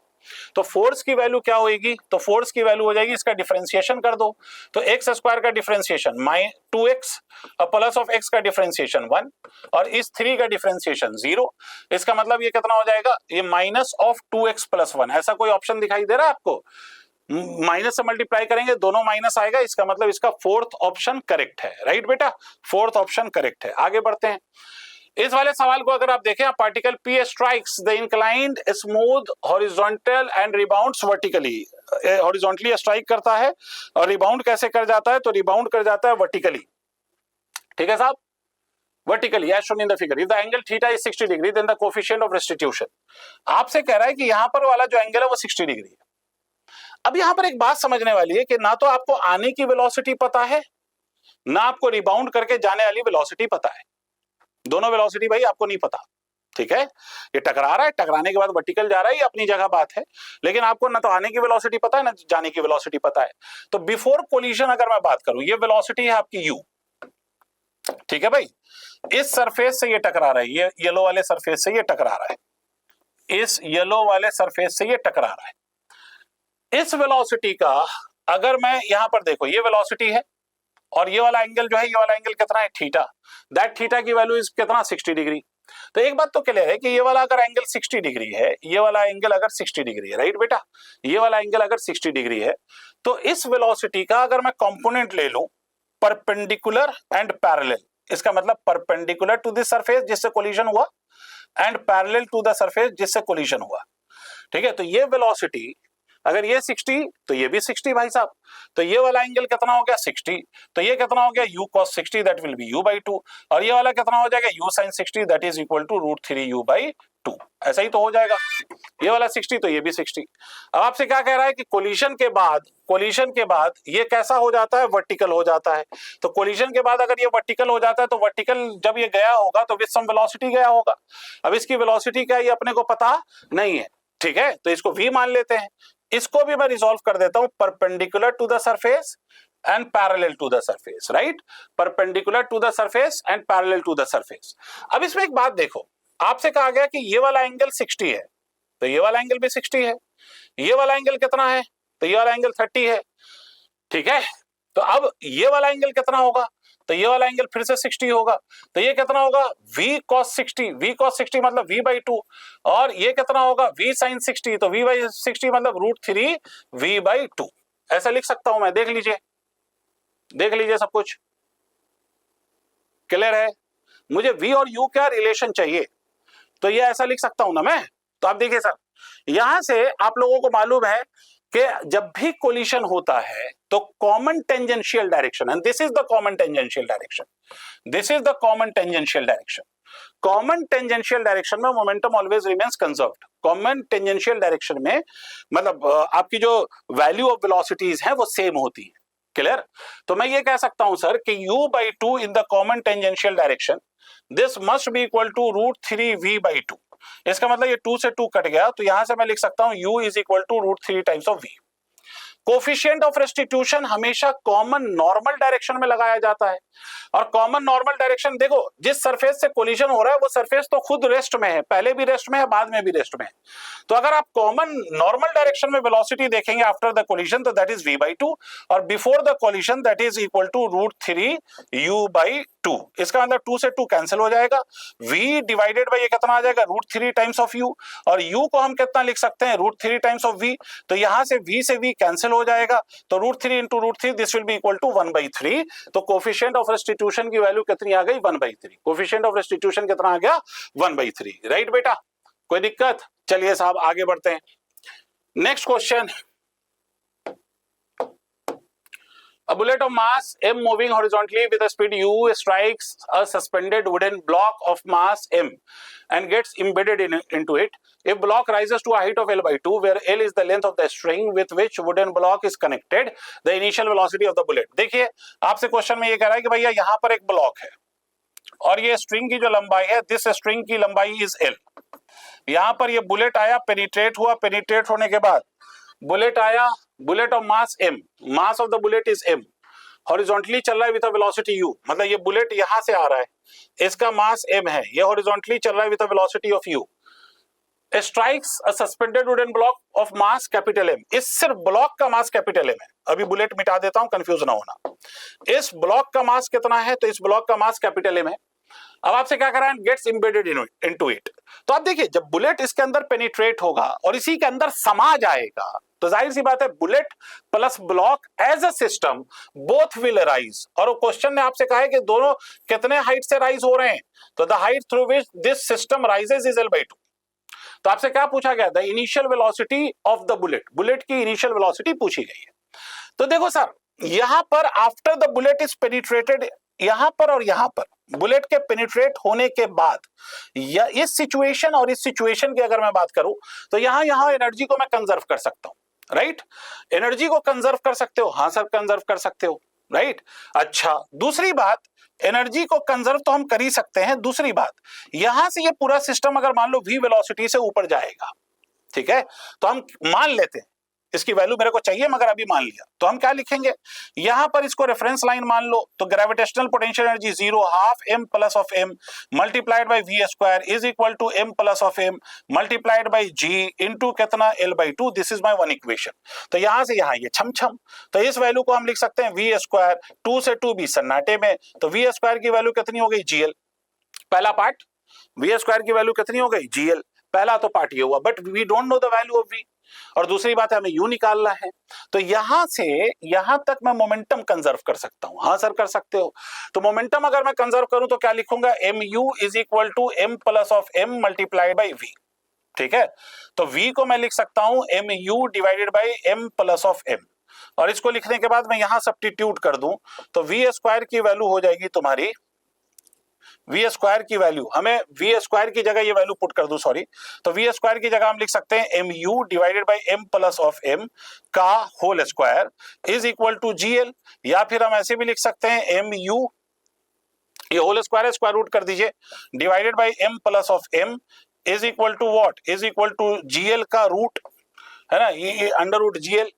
तो फोर्स की वैल्यू क्या होगी, तो फोर्स की वैल्यू हो जाएगी, इसका डिफरेंशिएशन कर दो, तो एक्स स्क्वायर का डिफरेंशिएशन 2x और प्लस ऑफ x का डिफरेंशिएशन 1 और इस 3 का डिफरेंशिएशन 0। इसका मतलब ये कितना हो जाएगा, ये माइनस ऑफ 2x प्लस 1। ऐसा कोई ऑप्शन दिखाई दे रहा है आपको, माइनस से मल्टीप्लाई करेंगे दोनों माइनस आएगा, इसका मतलब इसका फोर्थ ऑप्शन करेक्ट है। राइट बेटा, फोर्थ ऑप्शन करेक्ट है। आगे बढ़ते हैं। इस वाले सवाल को अगर आप देखें, particle P strikes the inclined smooth horizontal and rebounds vertically, horizontally strike करता है और रिबाउंड कैसे कर जाता है, तो रिबाउंड कर जाता है वर्टिकली। ठीक है साहब, vertically as shown in the figure. If the angle theta is 60 degree then the coefficient of restitution, आपसे कह रहा है कि यहां पर वाला जो एंगल है वो 60 डिग्री है। अब यहां पर एक बात समझने वाली है कि ना तो आपको आने की वेलोसिटी पता है ना आपको रिबाउंड करके जाने वाली वेलोसिटी पता है, दोनों वेलोसिटी भाई आपको नहीं पता। ठीक है, ये टकरा रहा है, टकराने के बाद वर्टिकल जा रहा है, ये अपनी जगह बात है, लेकिन आपको ना तो आने की वेलोसिटी पता है ना जाने की वेलोसिटी पता है। तो बिफोर कोलिजन अगर मैं बात करूं, ये वेलोसिटी है आपकी u। ठीक है भाई, इस सरफेस से ये टकरा रहा है, ये येलो वाले सरफेस से ये टकरा रहा है, इस येलो वाले सरफेस से ये टकरा रहा है। इस वेलोसिटी का अगर मैं यहां पर देखो, ये वेलोसिटी है और ये वाला एंगल जो है, ये वाला एंगल कितना है, थीटा। दैट थीटा की वैल्यू इज कितना, 60 डिग्री। तो एक बात तो क्लियर है कि ये वाला अगर एंगल 60 डिग्री है, ये वाला एंगल अगर 60 डिग्री है, राइट बेटा, ये वाला एंगल अगर 60 डिग्री है, तो इस वेलोसिटी का अगर मैं कंपोनेंट ले लूं परपेंडिकुलर एंड पैरेलल, इसका मतलब परपेंडिकुलर टू दिस सरफेस जिससे कोलिजन हुआ and parallel to the surface जिससे कोलिजन हुआ। ठीक है, तो ये वेलोसिटी अगर ये 60 तो ये भी 60 भाई साहब, तो ये वाला एंगल कितना हो गया, 60, तो ये कितना हो गया, u cos 60 that will B u/2, और ये वाला कितना हो जाएगा, u sin 60 that is equal to √3u/2। ऐसा ही तो हो जाएगा, ये वाला 60 तो ये भी 60। अब आपसे क्या कह रहा है कि कोलिजन के बाद ये कैसा हो जाता है, वर्टिकल हो जाता है। तो कोलिजन के बाद अगर ये वर्टिकल हो जाता है तो वर्टिकल जब ये गया होगा तो विद सम वेलोसिटी गया होगा। अब इसकी वेलोसिटी क्या है ये अपने को पता नहीं है, ठीक है, तो इसको v मान लेते हैं। इसको भी मैं रिजॉल्व कर देता हूं, perpendicular to the surface and parallel to the surface, right, perpendicular to the surface and parallel to the surface. अब इसमें एक बात देखो, आपसे कहा गया कि ये वाला एंगल 60 है तो ये वाला एंगल भी 60 है। ये वाला एंगल कितना है? तो ये वाला एंगल 30 है। ठीक है, तो अब ये वाला एंगल कितना होगा? तो ये वाला एंगल फिर से 60 होगा। तो ये कितना होगा? v cos 60, v cos 60 मतलब v/2, और ये कितना होगा? v sin 60, तो v/60 मतलब √3 v/2। ऐसा लिख सकता हूं मैं, देख लीजिए, देख लीजिए, सब कुछ क्लियर है। मुझे v और u का रिलेशन चाहिए, तो ये ऐसा लिख सकता हूं ना मैं। तो आप देखिए सर, यहां से आप लोगों को मालूम है कि जब भी कोलिशन होता है तो common tangential direction, and this is the common tangential direction, this is the common tangential direction. Common tangential direction में momentum always remains conserved. Common tangential direction में मतलब आपकी जो वैल्यू ऑफ वेलोसिटीज है वो सेम होती है। क्लियर? तो मैं ये कह सकता हूं सर कि u/2 in the common tangential direction, this must be equal to √3 v/2। इसका मतलब ये 2 से 2 कट गया, तो यहां से मैं लिख सकता हूं u is equal to √3 times of v। Coefficient of restitution हमेशा कॉमन नॉर्मल डायरेक्शन में लगाया जाता है, और कॉमन नॉर्मल डायरेक्शन देखो, जिस सरफेस से कोलिजन हो रहा है वो सरफेस तो खुद रेस्ट में है, पहले भी रेस्ट में है, बाद में भी रेस्ट में है। तो अगर आप कॉमन नॉर्मल डायरेक्शन में वेलोसिटी देखेंगे आफ्टर द कोलिजन, तो दैट इज v/2, और before the collision that is equal to √3 u/2। इसका मतलब 2 से 2 कैंसिल हो जाएगा, v डिवाइडेड बाय ये कितना आ जाएगा? √3 टाइम्स ऑफ u, और u को हम कितना लिख सकते हैं? √3 टाइम्स ऑफ v। तो यहां से v से v कैंसिल हो जाएगा, तो √3 into √3 this will be equal to 1/3। तो कोफिशिएंट ऑफ रेस्टिट्यूशन की वैल्यू कितनी आ गई? 1/3। कोफिशिएंट ऑफ रेस्टिट्यूशन कितना आ गया? 1/3। राइट बेटा, कोई दिक्कत? चलिए साहब आगे बढ़ते हैं। Next question, a bullet of mass m moving horizontally with a speed u strikes a suspended wooden block of mass m and gets embedded into it. If block rises to a height of l/2, where l is the length of the string with which wooden block is connected, the initial velocity of the bullet. देखिए आपसे question में ये कह रहा है कि भैया यहाँ पर एक ब्लॉक है और ये स्ट्रिंग की जो लंबाई है, दिस स्ट्रिंग की लंबाई इज l। यहां पर ये बुलेट आया, पेनिट्रेट हुआ, पेनिट्रेट होने के बाद बुलेट आया, bullet of mass m, mass of the bullet is m, horizontally चल रहा है विद अ वेलोसिटी u, मतलब ये बुलेट यहां से आ रहा है, इसका मास m है, ये हॉरिजॉन्टली चल रहा है with a velocity of u, strikes a suspended wooden block of mass capital M। इस सिर्फ ब्लॉक का मास कैपिटल M है, अभी बुलेट मिटा देता हूं कंफ्यूज ना होना। इस ब्लॉक का मास कितना है? तो इस ब्लॉक का मास कैपिटल M है। अब आपसे क्या करा है? Gets embedded into it. तो आप देखिए जब बुलेट इसके अंदर पेनिट्रेट होगा और इसी के अंदर समा जाएगा, तो जाहिर सी बात है bullet plus block as a system both will rise. और क्वेश्चन ने आपसे कहा है कि दोनों कितने हाइट से राइज हो रहे हैं, तो the height through which this system rises is l/2। तो आपसे क्या पूछा गया? The initial velocity of the bullet, bullet की इनिशियल वेलोसिटी पूछी गई है। तो देखो सर, यहां पर after the bullet is penetrated, यहां पर और यहां पर बुलेट के पेनिट्रेट होने के बाद, या इस सिचुएशन और इस सिचुएशन की अगर मैं बात करूं, तो यहां एनर्जी को मैं कंजर्व कर सकता हूं। राइट, एनर्जी को कंजर्व कर सकते हो? हां सर कंजर्व कर सकते हो। राइट, अच्छा दूसरी बात, एनर्जी को कंजर्व तो हम कर ही सकते हैं। दूसरी बात, यहां से ये पूरा सिस्टम अगर मान लो v वेलोसिटी से ऊपर जाएगा, ठीक है, तो हम मान लेते हैं, इसकी वैल्यू मेरे को चाहिए मगर अभी मान लिया, तो हम क्या लिखेंगे? यहां पर इसको रेफरेंस लाइन मान लो, तो gravitational potential energy 0 half m plus of m multiplied by v square is equal to m plus of m multiplied by g into कितना? l/2। This is my one equation. तो यहां से यहां ये छम छम, तो इस वैल्यू को हम लिख सकते हैं v स्क्वायर, 2 से 2 भी सन्नाटे में, तो v स्क्वायर की वैल्यू कितनी हो गई? gl। पहला पार्ट, v स्क्वायर की वैल्यू कितनी हो गई? gl। पहला तो पार्ट ये हुआ, but we don't know the value of v, और दूसरी बात है हमें u निकालना है। तो यहां से यहां तक मैं मोमेंटम कंजर्व कर सकता हूं। हां सर कर सकते हो। तो मोमेंटम अगर मैं कंजर्व करूं तो क्या लिखूंगा? mu is equal to m plus of m multiplied by v। ठीक है, तो v को मैं लिख सकता हूं mu divided by m plus of m, और इसको लिखने के बाद मैं यहां सब्स्टिट्यूट कर दूं, तो v स्क्वायर की वैल्यू हो जाएगी तुम्हारी, v स्क्वायर की वैल्यू, हमें v स्क्वायर की जगह ये वैल्यू पुट कर दूं, सॉरी, तो v स्क्वायर की जगह हम लिख सकते हैं mu divided by m plus of m का whole square is equal to gl, या फिर हम ऐसे भी लिख सकते हैं mu, ये होल स्क्वायर है, स्क्वायर रूट कर दीजिए, divided by m plus of m is equal to what? Is equal to gl का रूट, है ना, ये अंडर रूट gl।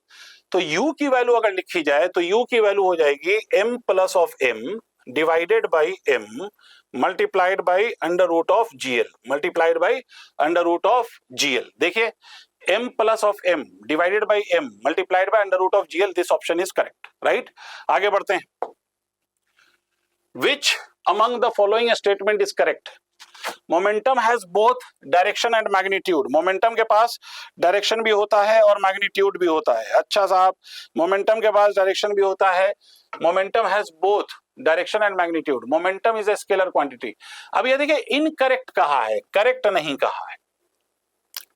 तो u की वैल्यू अगर लिखी जाए तो u की वैल्यू हो जाएगी m plus of m divided by m multiplied by under root of gl, multiplied by under root of gl। देखिए m plus of m divided by m multiplied by under root of gl, this option is correct, right. आगे बढ़ते हैं। Which among the following statement is correct? Momentum has both direction and magnitude. Momentum के पास direction भी होता है और magnitude भी होता है। अच्छा साहब, मोमेंटम के पास डायरेक्शन भी होता है, momentum has both direction and magnitude, momentum is a scalar quantity. अब ये देखिए इनकरेक्ट कहा है, करेक्ट नहीं कहा है,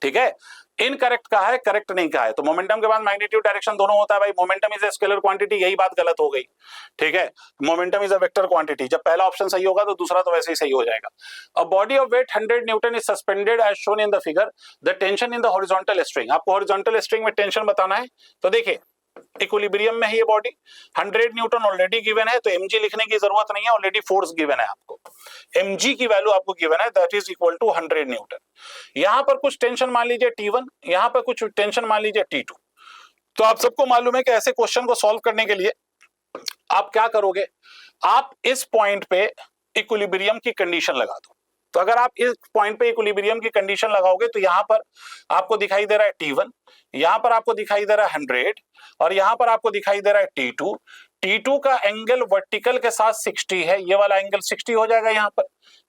ठीक है, इनकरेक्ट कहा है, करेक्ट नहीं कहा है। तो मोमेंटम के बाद मैग्नीट्यूड डायरेक्शन दोनों होता है भाई। Momentum is a scalar quantity, यही बात गलत हो गई, ठीक है। Momentum is a vector quantity, जब पहला ऑप्शन सही होगा तो दूसरा तो वैसे ही सही हो जाएगा। A body of weight 100 newton is suspended as shown in the figure, the tension in the horizontal string. आपको हॉरिजॉन्टल स्ट्रिंग में टेंशन बताना है, तो देखिए इक्विलिब्रियम में है ये बॉडी, 100 न्यूटन ऑलरेडी गिवन है, तो mg लिखने की जरूरत नहीं है, ऑलरेडी फोर्स गिवन है आपको, mg की वैल्यू आपको गिवन है, that is equal to 100 newton. यहां पर कुछ टेंशन मान लीजिए T1, यहां पर कुछ टेंशन मान लीजिए T2। तो आप सबको मालूम है कि ऐसे क्वेश्चन को सॉल्व करने के लिए आप क्या करोगे, आप इस पॉइंट पे इक्विलिब्रियम की कंडीशन लगा दो। तो अगर आप इस पॉइंट पे इक्विलिब्रियम की कंडीशन लगाओगे तो यहां पर आपको दिखाई दे रहा है T1, यहां पर आपको दिखाई दे रहा है 100 और यहां पर आपको दिखाई दे रहा है T2। T2 का एंगल वर्टिकल के साथ 60 है, ये वाला एंगल 60 हो जाएगा यहां पर,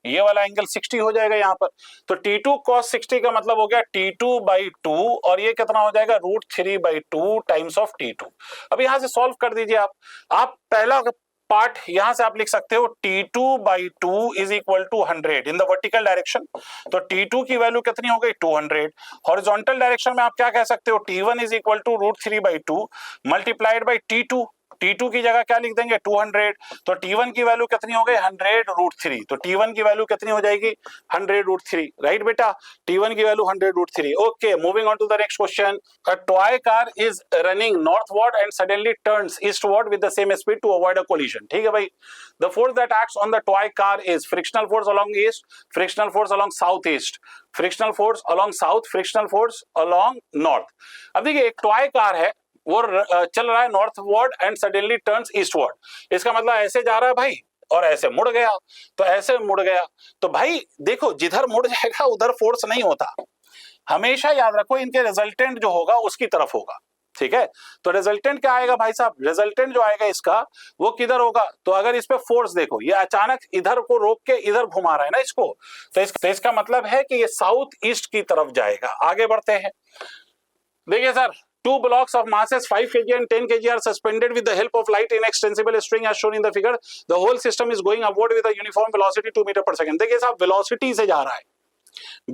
ये वाला एंगल 60 हो जाएगा यहां पर। तो T2 cos 60 का मतलब हो गया T2/2 और ये कितना हो जाएगा √3/2 टाइम्स ऑफ T2। अब यहां से सॉल्व कर दीजिए आप पहला पार्ट यहां से आप लिख सकते हो T2/2 is equal to 100 in the vertical direction. तो T2 की वैल्यू कितनी हो गई 200। हॉरिजॉन्टल डायरेक्शन में आप क्या कह सकते हो, T1 is equal to √3/2 multiplied by T2। T2 की जगह क्या लिख देंगे 200, तो T1 की वैल्यू कितनी हो गई 100√3, तो T1 की वैल्यू कितनी हो जाएगी 100√3, राइट बेटा, T1 की value 100√3। Okay, moving on to the next question. A toy car is running northward and suddenly turns eastward with the same speed to avoid a collision. ठीक है भाई, the force that acts on the toy car is frictional force along east, frictional force along south east, frictional force along south, frictional force along north. अब देखिए एक toy car है, वो चल रहा है northward and suddenly turns eastward, इसका मतलब ऐसे जा रहा है भाई और ऐसे मुड़ गया, तो ऐसे मुड़ गया, तो भाई देखो जिधर मुड़ जाएगा उधर फोर्स नहीं होता, हमेशा याद रखो इनके रिजल्टेंट जो होगा उसकी तरफ होगा, ठीक है। तो रिजल्टेंट क्या आएगा भाई साहब, रिजल्टेंट जो आएगा इसका वो किधर होगा, तो अगर इस पे फोर्स देखो, ये अचानक इधर को रोक के इधर घुमा रहा है ना इसको, तो इसका मतलब है कि ये साउथ ईस्ट की तरफ जाएगा। आगे बढ़ते हैं, देखिए sir, two blocks of masses 5 kg and 10 kg are suspended with the help of light inextensible string as shown in the figure. The whole system is going upward with a uniform velocity 2 metre पर second. देखिए साहब velocity से जा रहा है,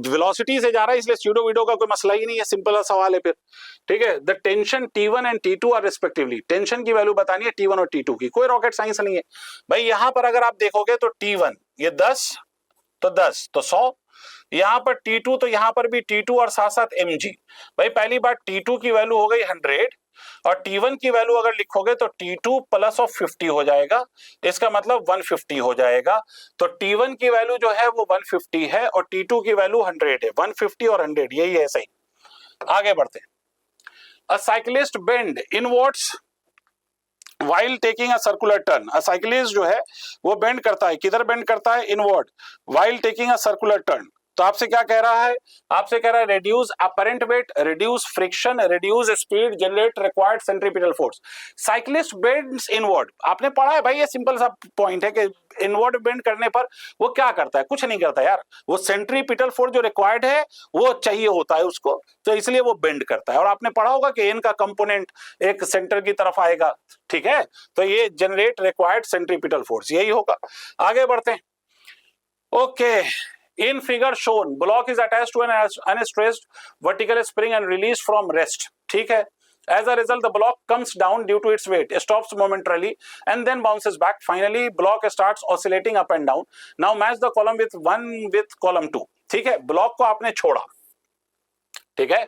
velocity से जा रहा है, इसलिए स्यूडो वीडो का कोई मसला ही नहीं है, सिंपल सवाल है फिर, ठीक है। The tension T1 and T2 are respectively, tension की वैल्यू बतानी है T1 और T2 की, कोई रॉकेट साइंस नहीं है भाई। यहां पर अगर आप देखोगे तो T1 ये 10 तो 10 तो 100, यहां पर T2 तो यहां पर भी T2 और साथ साथ mg। भाई पहली बात T2 की वैल्यू हो गई 100 और T1 की वैल्यू अगर लिखोगे तो T2 प्लस ऑफ 50 हो जाएगा, इसका मतलब 150 हो जाएगा। तो T1 की वैल्यू जो है वो 150 है और T2 की वैल्यू 100 है, 150 और 100 यही है सही। आगे बढ़ते हैं। अ cyclist bend inwards while taking a circular turn, a cyclist जो है वो बेंड करता है, किधर बेंड करता है inward, while taking a circular turn। तो आपसे क्या कह रहा है, आपसे कह रहा है reduce apparent weight, reduce friction, reduce speed, generate required centripetal force. Cyclist bends inward, आपने पढ़ा है भाई, ये सिंपल सा पॉइंट है कि इनवर्ड बेंड करने पर वो क्या करता है, कुछ नहीं करता यार, वो सेंट्रीपिटल फोर्स जो रिक्वायर्ड है वो चाहिए होता है उसको, तो इसलिए वो बेंड करता है। और आपने पढ़ा होगा कि एन का कंपोनेंट एक सेंटर की तरफ आएगा, ठीक है, तो ये जनरेट रिक्वायर्ड सेंट्रीपिटल फोर्स यही होगा। आगे बढ़ते हैं। Okay, in figure shown block is attached to an unstressed vertical spring and released from rest, ठीक है। As a result the block comes down due to its weight, stops momentarily and then bounces back. Finally block starts oscillating up and down. Now match the column with 1 with column 2, ठीक है। Block को आपने छोड़ा, ठीक है,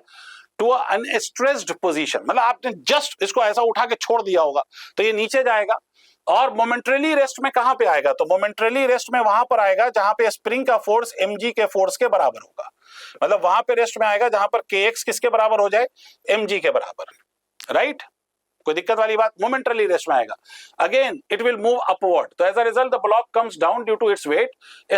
to unstressed position, मतलब आपने just इसको ऐसा उठा के छोड़ दिया होगा तो ये नीचे जाएगा और मोमेंटरीली रेस्ट में कहां पे आएगा, तो मोमेंटरीली रेस्ट में वहां पर आएगा जहां पे स्प्रिंग का फोर्स mg के फोर्स के बराबर होगा, मतलब वहां पे रेस्ट में आएगा जहां पर kx किसके बराबर हो जाए mg के बराबर, राइट। कोई दिक्कत वाली बात, मोमेंटरली रेस्ट में आएगा, again it will move upward, तो as a result the block comes down due to its weight,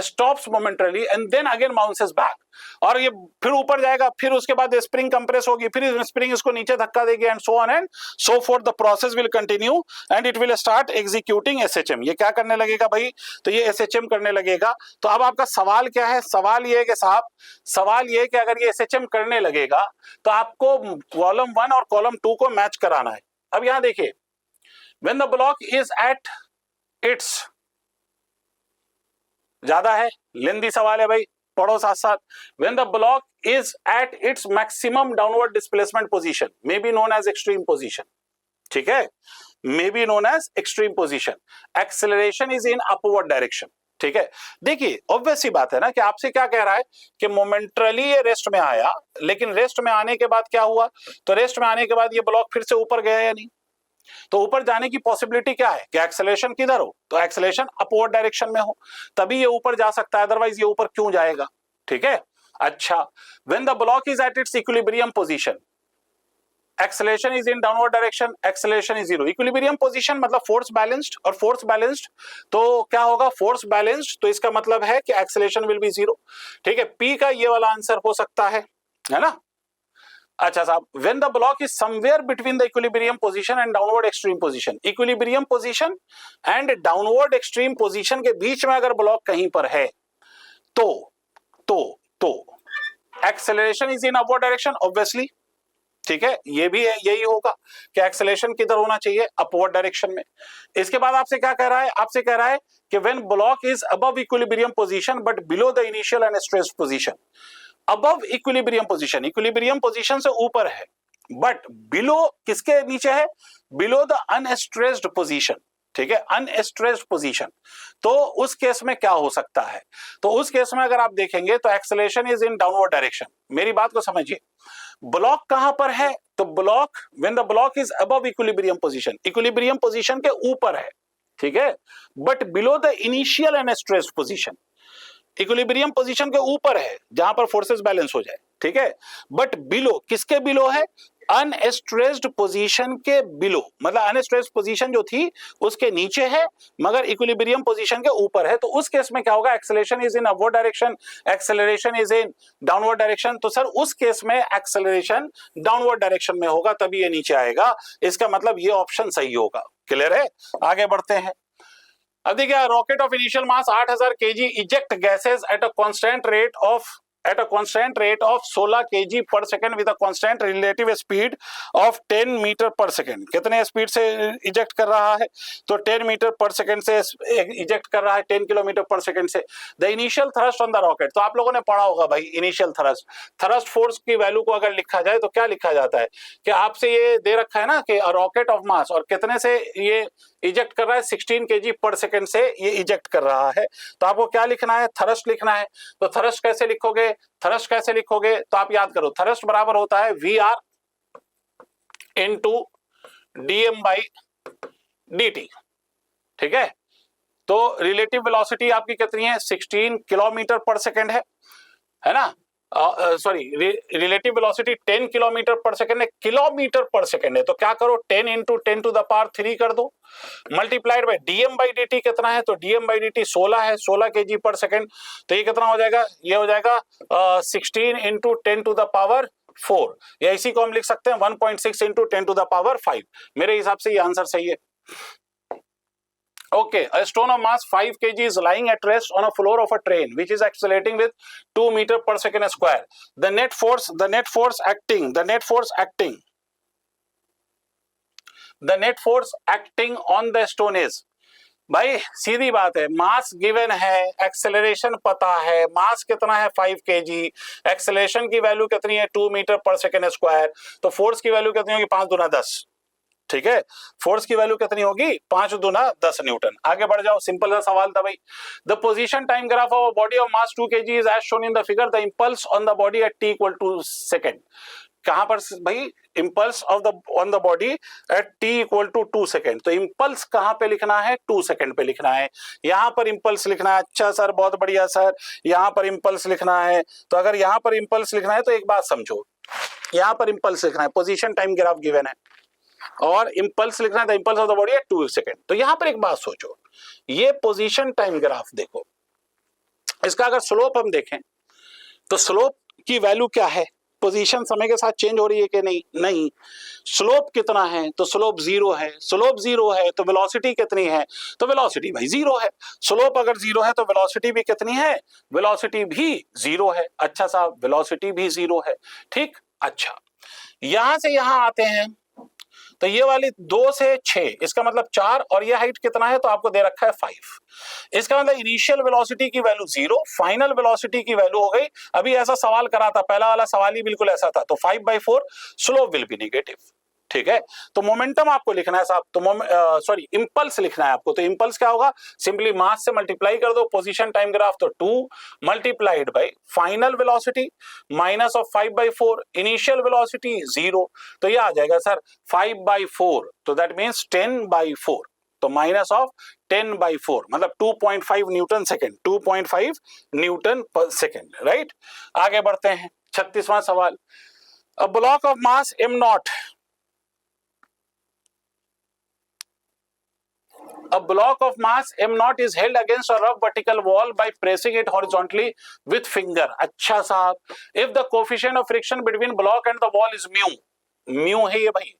stops momentarily and then again bounces back, और ये फिर ऊपर जाएगा, फिर उसके बाद स्प्रिंग कंप्रेस होगी, फिर स्प्रिंग इसको नीचे धक्का देगी and so on and so fourth, the process will continue and it will start executing SHM. ये क्या करने लगेगा भाई, तो ये एसएचएम करने लगेगा। तो अब आपका सवाल क्या है, सवाल ये है कि साहब, सवाल ये है कि अगर ये एसएचएम करने लगेगा तो आपको कॉलम 1 और कॉलम 2 को मैच कराना है। अब यहां देखिए, when the block is at its, ज्यादा है, लेंदी सवाल है भाई, पढ़ो साथ साथ। When the block is at its maximum downward displacement position, may be known as extreme position, ठीक है, may be known as extreme position, acceleration is in upward direction, ठीक है। देखिए ऑब्वियस सी बात है ना कि आपसे क्या कह रहा है कि मोमेंटरली ये रेस्ट में आया, लेकिन रेस्ट में आने के बाद क्या हुआ, तो रेस्ट में आने के बाद ये ब्लॉक फिर से ऊपर गया या नहीं, तो ऊपर जाने की पॉसिबिलिटी क्या है कि एक्सेलरेशन किधर हो, तो एक्सेलरेशन अपवर्ड डायरेक्शन में हो, तभी ये ऊपर जा सकता है, अदरवाइज ये ऊपर क्यों जाएगा, ठीक है। अच्छा, when the block is at its equilibrium position, acceleration is in downward direction, acceleration is zero. Equilibrium position मतलब फोर्स बैलेंस्ड, और फोर्स बैलेंस्ड तो क्या होगा, फोर्स बैलेंस्ड, तो इसका मतलब है कि एक्सेलरेशन विल बी जीरो, ठीक है। पी का ये वाला आंसर हो सकता है ना। अच्छा साहब, when the block is somewhere between the equilibrium position and downward extreme position, equilibrium position and downward extreme position के बीच में अगर ब्लॉक कहीं पर है तो acceleration is in upward direction obviously, ठीक है, ये भी है, यही होगा कि एक्सेलरेशन किधर होना चाहिए, अपवर्ड डायरेक्शन में। इसके बाद आपसे क्या कह रहा है, आपसे कह रहा है कि when block is above equilibrium position but below the initial and stressed position, above equilibrium position, equilibrium position से ऊपर है, बट बिलो किसके नीचे है, बिलो द अनस्ट्रेस्ड पोजीशन, ठीक है, अनस्ट्रेस्ड पोजीशन। तो उस केस में क्या हो सकता है, तो उस केस में अगर आप देखेंगे तो acceleration is in downward direction. मेरी बात को समझिए, ब्लॉक कहां पर है, तो block when the block is above equilibrium position, equilibrium position के ऊपर है, ठीक है, but below the initial and stressed position, equilibrium position के ऊपर है जहां पर फोर्सेस बैलेंस हो जाए, ठीक है, बट बिलो, किसके बिलो है, अनस्ट्रेस्ड पोजीशन के बिलो, मतलब अनस्ट्रेस्ड पोजीशन जो थी उसके नीचे है मगर इक्विलिब्रियम पोजीशन के ऊपर है, तो उस केस में क्या होगा, acceleration is in upward direction, acceleration is in downward direction, तो सर उस केस में एक्सेलरेशन डाउनवर्ड डायरेक्शन में होगा, तभी ये नीचे आएगा, इसका मतलब ये ऑप्शन सही होगा। क्लियर है, आगे बढ़ते हैं। अब देखिए, rocket of initial mass 8000 kg eject gases at a constant rate of 16 kg per second with a constant relative speed of 10 metre पर सेकंड। कितने स्पीड से इजेक्ट कर रहा है, तो 10 मीटर पर सेकंड से इजेक्ट कर रहा है, 10 किलोमीटर पर सेकंड से। The initial thrust on the rocket, तो आप लोगों ने पढ़ा होगा भाई, इनिशियल थ्रस्ट फोर्स की वैल्यू को अगर लिखा जाए तो क्या लिखा जाता है कि आपसे ये दे रखा है ना कि रॉकेट ऑफ मास, और कितने से ये इजेक्ट कर रहा है, 16 kg पर सेकंड से ये इजेक्ट कर रहा है, तो आपको क्या लिखना है, थ्रस्ट लिखना है। तो थ्रस्ट कैसे लिखोगे, थ्रस्ट कैसे लिखोगे, तो आप याद करो, थ्रस्ट बराबर होता है VR into dm by dt, ठीक है। तो रिलेटिव वेलोसिटी आपकी कितनी है, 16 किलोमीटर पर सेकंड है ना, सॉरी, रिलेटिव वेलोसिटी 10 किलोमीटर पर सेकंड है, किलोमीटर पर सेकंड है, तो क्या करो, 10 इंटू 10 टू द पावर 3 कर दो, multiplied by dm by dt कितना है, तो dm बाई dt 16 है, 16 kg पर सेकंड, तो ये कितना हो जाएगा, ये हो जाएगा 16 इंटू 10 टू द पावर 4, या इसी को हम लिख सकते हैं 1.6 इंटू 10 टू द पावर 5। मेरे हिसाब से ये आंसर सही है। Okay, a stone of mass 5 kg is lying at rest on a floor of a train which is accelerating with 2 meter per second square. The net force acting on the stone is, भाई सीधी बात है, mass given है, acceleration पता है, मास कितना है 5 kg, acceleration की value कितनी है 2 मीटर पर सेकेंड स्क्वायर, तो फोर्स की वैल्यू कितनी होगी 5 दूना 10, ठीक है, फोर्स की वैल्यू कितनी होगी 5 दूना 10 न्यूटन। आगे बढ़ जाओ, सिंपल सा सवाल था भाई। The position time graph of a body of mass 2 kg is as shown in the figure, the impulse on the body at t equal to second. कहां पर भाई, impulse on the body at t equal to 2 second, तो impulse कहां पे लिखना है, 2 second पे लिखना है, यहां पर इंपल्स लिखना है। अच्छा सर, बहुत बढ़िया सर, यहां पर इंपल्स लिखना है, तो अगर यहां पर इंपल्स लिखना है तो एक बात समझो, यहां पर इंपल्स लिखना है, पोजीशन टाइम ग्राफ गिवन है, और इंपल्स लिखना है, the impulse of the body eight 2 second. तो यहां पर एक बात सोचो, ये पोजीशन टाइम ग्राफ देखो, इसका अगर स्लोप हम देखें तो स्लोप की वैल्यू क्या है, पोजीशन समय के साथ चेंज हो रही है कि नहीं। स्लोप कितना है, तो स्लोप 0 है। स्लोप 0 है तो वेलोसिटी कितनी है, तो वेलोसिटी भाई 0 है। स्लोप अगर 0 है तो वेलोसिटी भी कितनी है, वेलोसिटी भी 0 है। अच्छा साहब, वेलोसिटी भी 0 है, ठीक। अच्छा, यहां से यहां आते हैं तो ये वाली 2 से 6, इसका मतलब 4, और ये हाइट कितना है, तो आपको दे रखा है 5। इसका मतलब इनिशियल वेलोसिटी की वैल्यू 0, फाइनल वेलोसिटी की वैल्यू हो गई, अभी ऐसा सवाल करा था, पहला वाला सवाल ही बिल्कुल ऐसा था, तो 5/4 स्लोप विल बी नेगेटिव, ठीक है। तो मोमेंटम आपको लिखना है साहब, तो सॉरी इंपल्स लिखना है आपको, तो इंपल्स क्या होगा, सिंपली मास से मल्टीप्लाई कर दो, पोजीशन टाइम ग्राफ तो 2 multiplied by final velocity minus of 5/4, initial velocity 0, तो ये आ जाएगा सर 5/4, तो दैट मींस 10/4, तो माइनस ऑफ 10/4 मतलब 2.5 न्यूटन सेकेंड, 2.5 न्यूटन पर सेकेंड, राइट। आगे बढ़ते हैं, 36वां सवाल। A block of mass m0, a block of mass m0 is held against a rough vertical wall by pressing it horizontally with finger। अच्छा साहब, if the coefficient of friction between block and the wall is mu है ये भाई,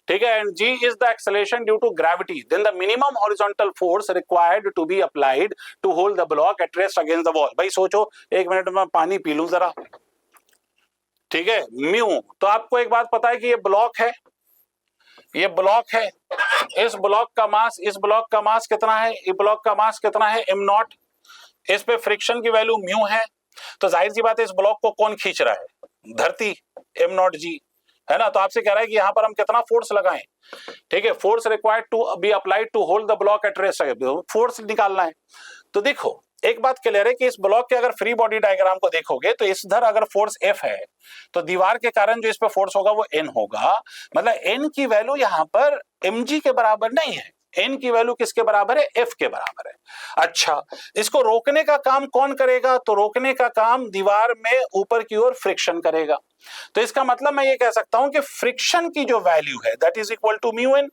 ठीक है, and g is the acceleration due to gravity, then the minimum horizontal force required to be applied to hold the block at rest against the wall। भाई सोचो, एक minute में पानी पी लूं जरा, ठीक है। म्यू, तो आपको एक बात पता है कि ये ब्लॉक है, ये ब्लॉक है, इस ब्लॉक का मास कितना है, ये ब्लॉक का मास कितना है m0, इस पे फ्रिक्शन की वैल्यू म्यू है, तो जाहिर सी बात है इस ब्लॉक को कौन खींच रहा है, धरती, m0g, है ना। तो आपसे कह रहा है कि यहां पर हम कितना फोर्स लगाएं, ठीक है, force required to be applied to hold the block at rest, force निकालना है। तो देखो एक बात क्लियर है कि इस ब्लॉक के अगर फ्री बॉडी डायग्राम को देखोगे तो इधर अगर फोर्स F है तो दीवार के कारण जो इस पे फोर्स होगा वो N होगा, मतलब N की वैल्यू यहां पर mg के बराबर नहीं है, N की वैल्यू किसके बराबर है, F के बराबर है। अच्छा, इसको रोकने का काम कौन करेगा, तो रोकने का काम दीवार में ऊपर की ओर फ्रिक्शन करेगा। तो इसका मतलब मैं ये कह सकता हूं कि फ्रिक्शन की जो वैल्यू है that is equal to mu N,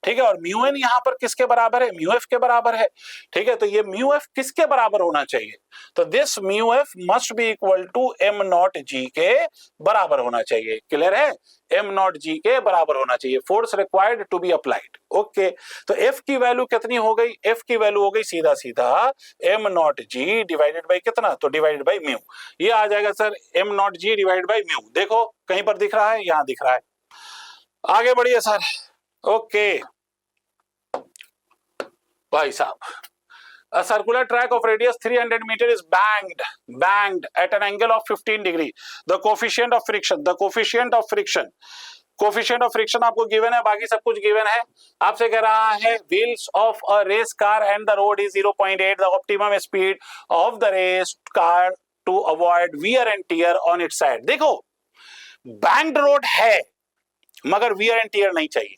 ठीक है, और म्यू एन यहां पर किसके बराबर है, म्यू एफ के बराबर है, ठीक है। तो ये म्यू एफ किसके बराबर होना चाहिए, तो this mu F must be equal to M naught G के बराबर होना चाहिए, क्लियर है, एम नॉट जी के बराबर होना चाहिए, force required to be applied. Okay, तो एफ की वैल्यू कितनी हो गई, एफ की वैल्यू हो गई सीधा सीधा M naught G divided by कितना, तो डिवाइडेड बाई म्यू, ये आ जाएगा sir M naught G divided by mu. देखो कहीं पर दिख रहा है, यहां दिख रहा है, आगे बढ़िए सर। ओके भाई साहब, a circular track of radius 300 meter is banged at an angle of 15 degree, the coefficient of friction आपको गिवन है, बाकी सब कुछ गिवन है। आपसे कह रहा है wheels of a race car and the road is 0.8, the optimum speed of the race car to avoid wear and tear on its side. देखो बैंक्ड रोड है मगर वियर एंड टियर नहीं चाहिए,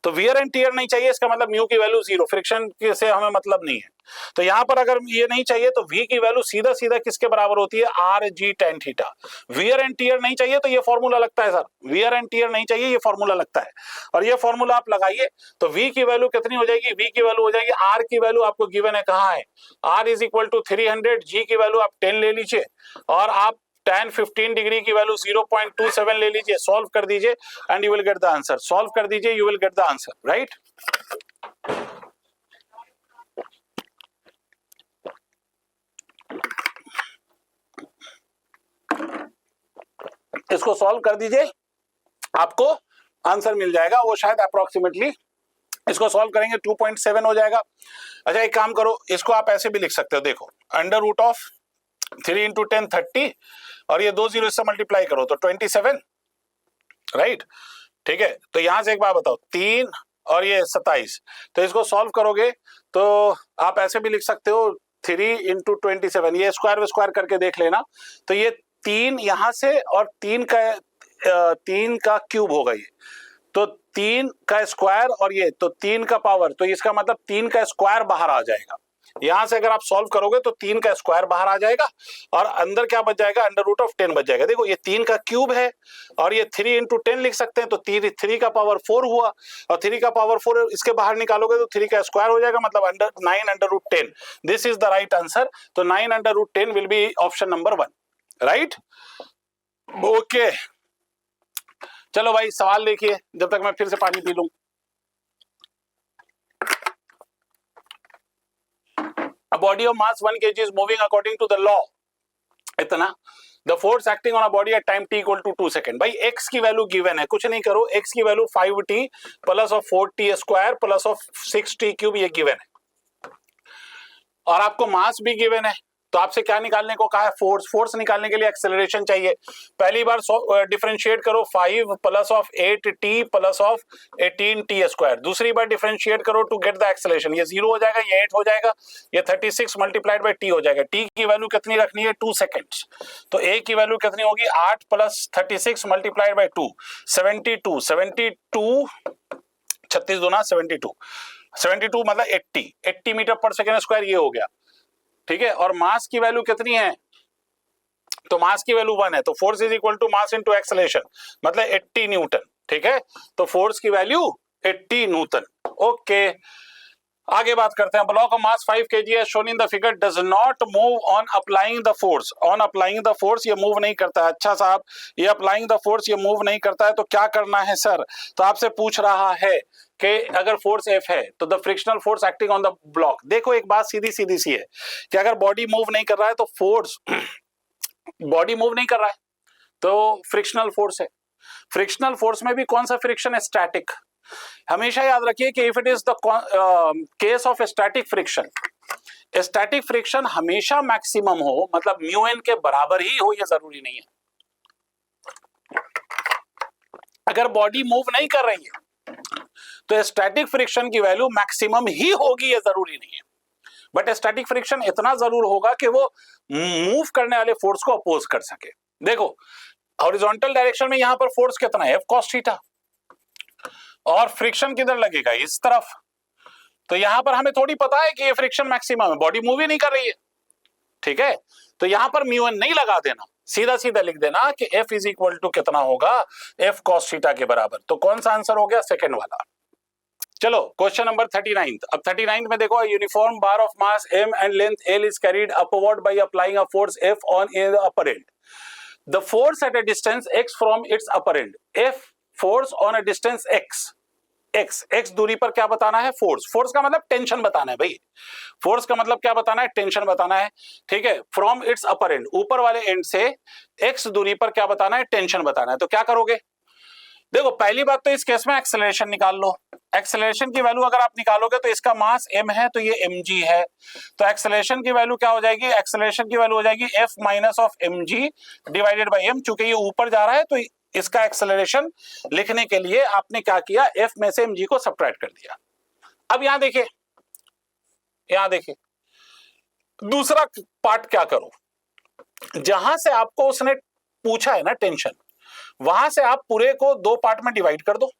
तो वियर एंड टियर नहीं चाहिए, इसका मतलब म्यू की वैल्यू 0, फ्रिक्शन से हमें मतलब नहीं है। तो यहां पर अगर ये नहीं चाहिए तो v की वैल्यू सीधा सीधा किसके बराबर होती है, R G tan theta. Wear and tier नहीं चाहिए तो ये फॉर्मूला लगता है सर, वियर एंड टियर नहीं चाहिए, ये फॉर्मूला लगता है, और ये फॉर्मूला आप लगाइए तो v की वैल्यू कितनी हो जाएगी, v की वैल्यू हो जाएगी, r की वैल्यू आपको गिवन है, कहां है, r is equal to 300, g की वैल्यू आप 10 ले लीजिए, और आप tan 15 डिग्री की वैल्यू 0.27 ले लीजिए, सॉल्व कर दीजिए and you will get the answer, solve कर दीजिए, you will get the answer, right. इसको सॉल्व कर दीजिए, आपको आंसर मिल जाएगा, वो शायद अप्रोक्सीमेटली इसको सॉल्व करेंगे 2.7 हो जाएगा। अच्छा एक काम करो, इसको आप ऐसे भी लिख सकते हो, देखो अंडर रूट ऑफ 3 × 10 30, और ये 2 0 से मल्टीप्लाई करो तो 27, राइट, ठीक है। तो यहां से एक बात बताओ, 3 और ये 27, तो इसको सॉल्व करोगे तो आप ऐसे भी लिख सकते हो 3 × 27, ये स्क्वायर करके देख लेना, तो ये 3 यहां से और 3 का क्यूब होगा, ये तो 3 का स्क्वायर और ये तो 3 का पावर, तो इसका मतलब 3 का स्क्वायर बाहर आ जाएगा, यहां से अगर आप सॉल्व करोगे तो 3 का स्क्वायर बाहर आ जाएगा और अंदर क्या बच जाएगा, अंडर रूट ऑफ 10 बच जाएगा। देखो ये 3 का क्यूब है और ये 3 इंटू 10 लिख सकते हैं, तो 3 का पावर 4 हुआ और 3 का पावर 4 इसके बाहर निकालोगे तो 3 का स्क्वायर हो जाएगा, मतलब 9 under root 10। This is the right answer. तो 9 under root 10 will be option number 1, right. Okay चलो भाई सवाल देखिए जब तक मैं फिर से पानी पी लूं। A body of mass 1 kg is moving according to the law इतना, the force acting on a body at time t equal to 2 second. भाई x की वैल्यू गिवन है, कुछ नहीं करो, x की value 5t plus of 4t square plus of 6t cube ये given है और आपको मास भी गिवन है। तो आपसे क्या निकालने को कहा है, फोर्स। फोर्स निकालने के लिए एक्सेलरेशन चाहिए। पहली बार डिफरेंशिएट करो 5 plus of 8t plus of 18t square. दूसरी बार डिफरेंशिएट करो टू गेट द एक्सेलरेशन, ये 0 हो जाएगा, ये 8 हो जाएगा, ये 36 मल्टीप्लाइड बाय t हो जाएगा। t की वैल्यू कितनी रखनी है, 2 सेकेंड्स। तो a की वैल्यू कितनी होगी, 8 प्लस 36 मल्टीप्लाइड बाय 2, 72 36 दूना 72 मतलब 80 मीटर पर सेकेंड स्क्वायर ये हो गया, ठीक है। और मास की वैल्यू कितनी है, तो मास की वैल्यू 1 है, तो force is equal to mass into acceleration मतलब 80 न्यूटन, ठीक है। तो फोर्स की वैल्यू 80 न्यूटन। ओके आगे बात करते हैं। ब्लॉक ऑफ मास 5 kg है shown in the figure does not move on applying the force. On applying the force ये मूव नहीं करता है। अच्छा साहब ये अप्लाइंग द फोर्स ये मूव नहीं करता है तो क्या करना है सर, तो आपसे पूछ रहा है कि अगर फोर्स F है तो the frictional force acting on the block. देखो एक बात सीधी सीधी सी है कि अगर बॉडी मूव नहीं कर रहा है तो फोर्स बॉडी मूव नहीं कर रहा है तो फ्रिक्शनल फोर्स है। फ्रिक्शनल फोर्स में भी कौन सा फ्रिक्शन है, स्टैटिक। हमेशा याद रखिए कि if it is the case of static friction, static friction हमेशा मैक्सिमम हो, मतलब म्यू एन के बराबर ही हो, यह जरूरी नहीं है। अगर बॉडी मूव नहीं कर रही है तो स्टैटिक फ्रिक्शन की वैल्यू मैक्सिमम ही होगी, यह जरूरी नहीं है। बट स्टैटिक फ्रिक्शन इतना जरूर होगा कि वो मूव करने वाले फोर्स को अपोज कर सके। देखो हॉरिजॉन्टल डायरेक्शन में यहां पर फोर्स कितना है, F cos थीटा, और फ्रिक्शन किधर लगेगा, इस तरफ। तो यहां पर हमें थोड़ी पता है कि ये फ्रिक्शन मैक्सिमम है, बॉडी मूव ही नहीं कर रही है, ठीक है। तो यहां पर म्यू एन नहीं लगा देना, सीधा सीधा लिख देना कि F इज इक्वल टू कितना होगा, F cos थीटा के बराबर। तो कौन सा आंसर हो गया, सेकंड वाला। चलो क्वेश्चन नंबर 39। अब 39 में देखो, uniform bar of mass m and length l is carried upward by applying a force F on the upper and. The force at a distance x from its upper and. F force on a distance x दूरी पर क्या बताना है, force. Force का मतलब tension बताना है भाई, फोर्स का मतलब क्या बताना है, टेंशन बताना है, ठीक है। फ्रॉम इट्स अपर एंड, ऊपर वाले एंड से x दूरी पर क्या बताना है, टेंशन बताना है। तो क्या करोगे, देखो पहली बात तो इस केस में एक्सेलरेशन निकाल लो। एक्सेलरेशन की वैल्यू अगर आप निकालोगे तो इसका मास m है तो ये mg है, तो एक्सेलरेशन की वैल्यू क्या हो जाएगी, एक्सेलरेशन की वैल्यू हो जाएगी F minus of mg divided by m। चूंकि ये ऊपर जा रहा है तो इसका एक्सेलरेशन लिखने के लिए आपने क्या किया, F में से mg को सब्ट्रैक्ट कर दिया। अब यहां देखिए, दूसरा पार्ट क्या करो, जहां से आपको उसने पूछा है ना टेंशन, वहां से आप पूरे को 2 पार्ट में डिवाइड कर दो,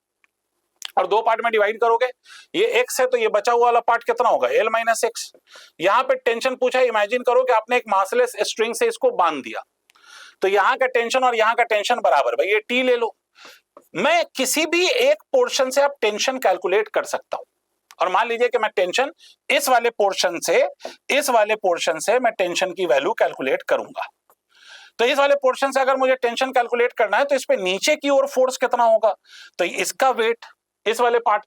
और 2 पार्ट में डिवाइड करोगे, ये x है तो ये बचा हुआ वाला पार्ट कितना होगा, l माइनस एक्स। यहां पे टेंशन पूछा है, इमेजिन करो कि आपने एक मासलेस स्ट्रिंग से इसको बांध दिया, तो यहां का टेंशन और यहां का टेंशन बराबर, भाई ये t ले लो। मैं किसी भी एक पोर्शन से आप टेंशन कैलकुलेट कर सकता हूं, और मान लीजिए कि मैं टेंशन इस वाले पोर्शन से मैं टेंशन की वैल्यू कैलकुलेट करूंगा। तो इस वाले पोर्शन से अगर मुझे टेंशन कैलकुलेट करना है तो इस पे नीचे की ओर फोर्स कितना होगा, तो इसका वेट, इस वाले पार्ट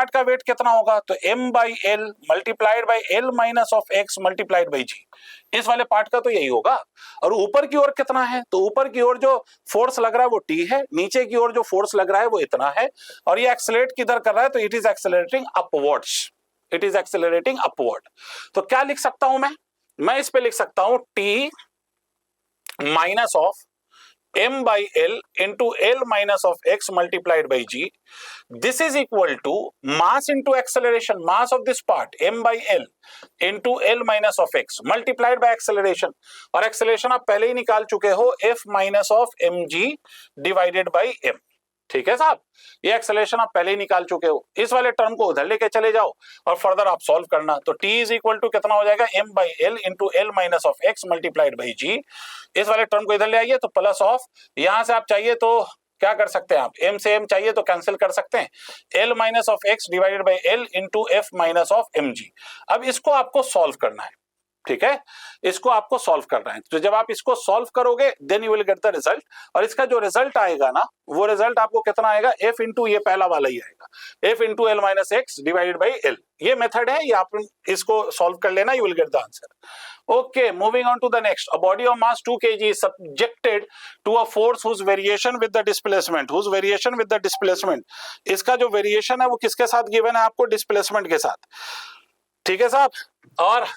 का वेट कितना होगा, तो m by L multiplied by L minus of X multiplied by G. इस वाले पार्ट का तो यही होगा। और ऊपर की ओर कितना है, तो ऊपर की ओर जो फोर्स लग रहा है वो t है, नीचे की ओर जो फोर्स लग रहा है वो इतना है, और ये एक्सेलरेट किधर कर रहा है, तो इट इज एक्सेलरेटिंग अपवर्ड। तो क्या लिख सकता हूं मैं इस पे लिख सकता हूं t minus of m by l into l minus of x multiplied by g. This is equal to mass into acceleration, mass of this part m by l into l minus of x multiplied by acceleration, और acceleration आप पहले ही निकाल चुके हो f minus of mg divided by m, ठीक है साहब, ये एक्सेलरेशन आप पहले ही निकाल चुके हो। इस वाले टर्म को उधर लेके चले जाओ और फर्दर आप सॉल्व करना। तो t इज इक्वल टू कितना हो जाएगा, m by L into L minus of X multiplied by G. इस वाले टर्म को इधर ले आइए तो प्लस ऑफ, यहां से आप चाहिए तो क्या कर सकते हैं, आप m से m चाहिए तो कैंसिल कर सकते हैं, l minus of X divided by L into F minus of M G. अब इसको आपको सॉल्व करना है, ठीक है, इसको आपको सॉल्व करना है। तो जब आप इसको सॉल्व करोगे then you will get the result, और इसका जो रिजल्ट आएगा ना वो रिजल्ट आपको कितना आएगा, f इंटू ये पहला वाला ही आएगा, f into L minus X divided by L. ये मेथड है, ये आप इसको सॉल्व कर लेना, you will get the answer. Okay, moving on to the next. A body of mass 2 kg is subjected to a force whose variation with the displacement, whose variation with the displacement. इसका जो variation है वो किसके साथ given है आपको, displacement के साथ, ठीक है साहब। और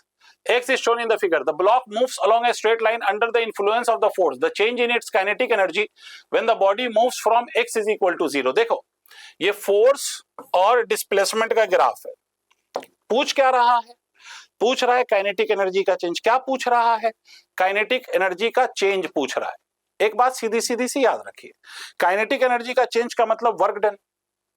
X is shown in the figure. The block moves along a straight line under the influence of the force. The change in its kinetic energy when the body moves from X is equal to 0. देखो, ये force और displacement का graph है। पूछ क्या रहा है, पूछ रहा है काइनेटिक एनर्जी का चेंज। क्या पूछ रहा है, काइनेटिक एनर्जी का चेंज पूछ रहा है। एक बात सीधी सीधी सी याद रखिए, काइनेटिक एनर्जी का चेंज का मतलब वर्क डन,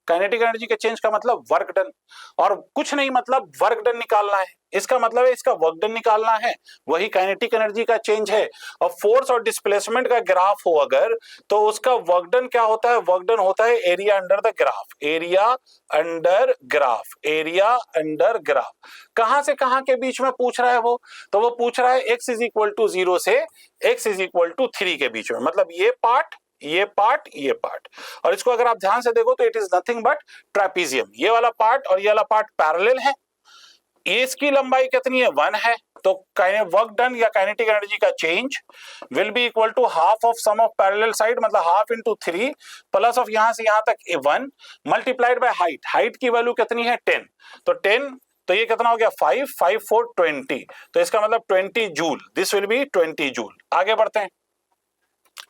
काइनेटिक एनर्जी के चेंज का मतलब वर्क डन, और कुछ नहीं मतलब वर्क डन निकालना है, इसका मतलब है इसका वर्क डन निकालना है, वही काइनेटिक एनर्जी का चेंज है। और फोर्स और डिस्प्लेसमेंट का ग्राफ हो अगर, तो उसका वर्क डन क्या होता है, वर्क डन होता है area under the graph, area under graph, area under graph. कहां से कहां के बीच में पूछ रहा है वो, तो वो पूछ रहा है x इज इक्वल टू 0 से x इज इक्वल टू 3 के बीच में, मतलब ये पार्ट, ये पार्ट, ये पार्ट। और इसको अगर आप ध्यान से देखो तो it is nothing but trapezium, ये वाला पार्ट और ये वाला पार्ट पैरेलल है। इसकी लंबाई कितनी है, 1 है। तो वर्क डन या काइनेटिक एनर्जी का change will be equal to half of sum of parallel side, मतलब हाफ इंटू 3 प्लस ऑफ यहां से यहां तक 1 मल्टीप्लाइड बाय हाइट। हाइट की वैल्यू कितनी है, 10, तो 10, तो ये कितना हो गया, 5, 5 4 20, तो इसका मतलब 20 joule, this will B 20 joule. आगे बढ़ते हैं,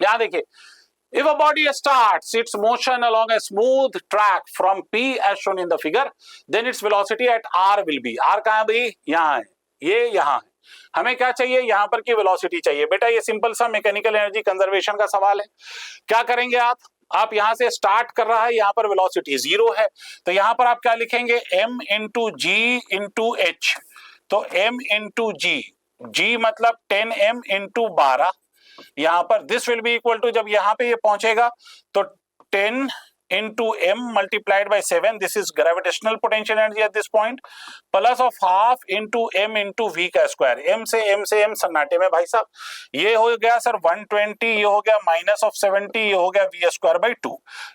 यहां देखिए, if a body starts its motion along a smooth track from P as shown in the figure, then its velocity at R will be, R कहां है भाई, यहां है, ये यहां है। हमें क्या चाहिए, यहां पर की वेलोसिटी चाहिए। बेटा ये सिंपल सा मैकेनिकल एनर्जी कंजर्वेशन का सवाल है। क्या करेंगे आप यहां से स्टार्ट कर रहा है, यहां पर वेलोसिटी 0 है, तो यहां पर आप क्या लिखेंगे, m into G into H. तो m इंटू जी, जी मतलब 10m इंटू 12, यहां पर this will be equal to, जब यहां पे ये पहुंचेगा तो 10 into m multiplied by 7, this is gravitational potential energy at this point, plus of half into m into v का स्क्वायर। m से m सन्नाटे में भाई साहब, ये हो गया सर 120, ये हो गया माइनस ऑफ 70, ये हो गया v स्क्वायर बाई 2।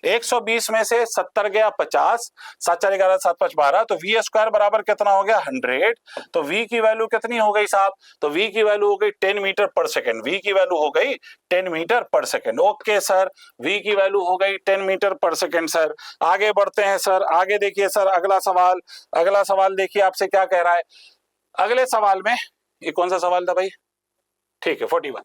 120 में से 70 गया 50, 7 4 11 7 5 12, तो v स्क्वायर बराबर कितना हो गया, 100। तो v की वैल्यू कितनी हो गई साहब, तो v की वैल्यू हो गई 10 मीटर पर सेकेंड, v की वैल्यू हो गई 10 मीटर पर सेकेंड। ओके सर, v की वैल्यू हो गई 10 मीटर पर सेकेंड सर। आगे बढ़ते हैं सर, आगे देखिए सर, अगला सवाल देखिए आपसे क्या कह रहा है। अगले सवाल में, ये कौन सा सवाल था भाई, ठीक है 41।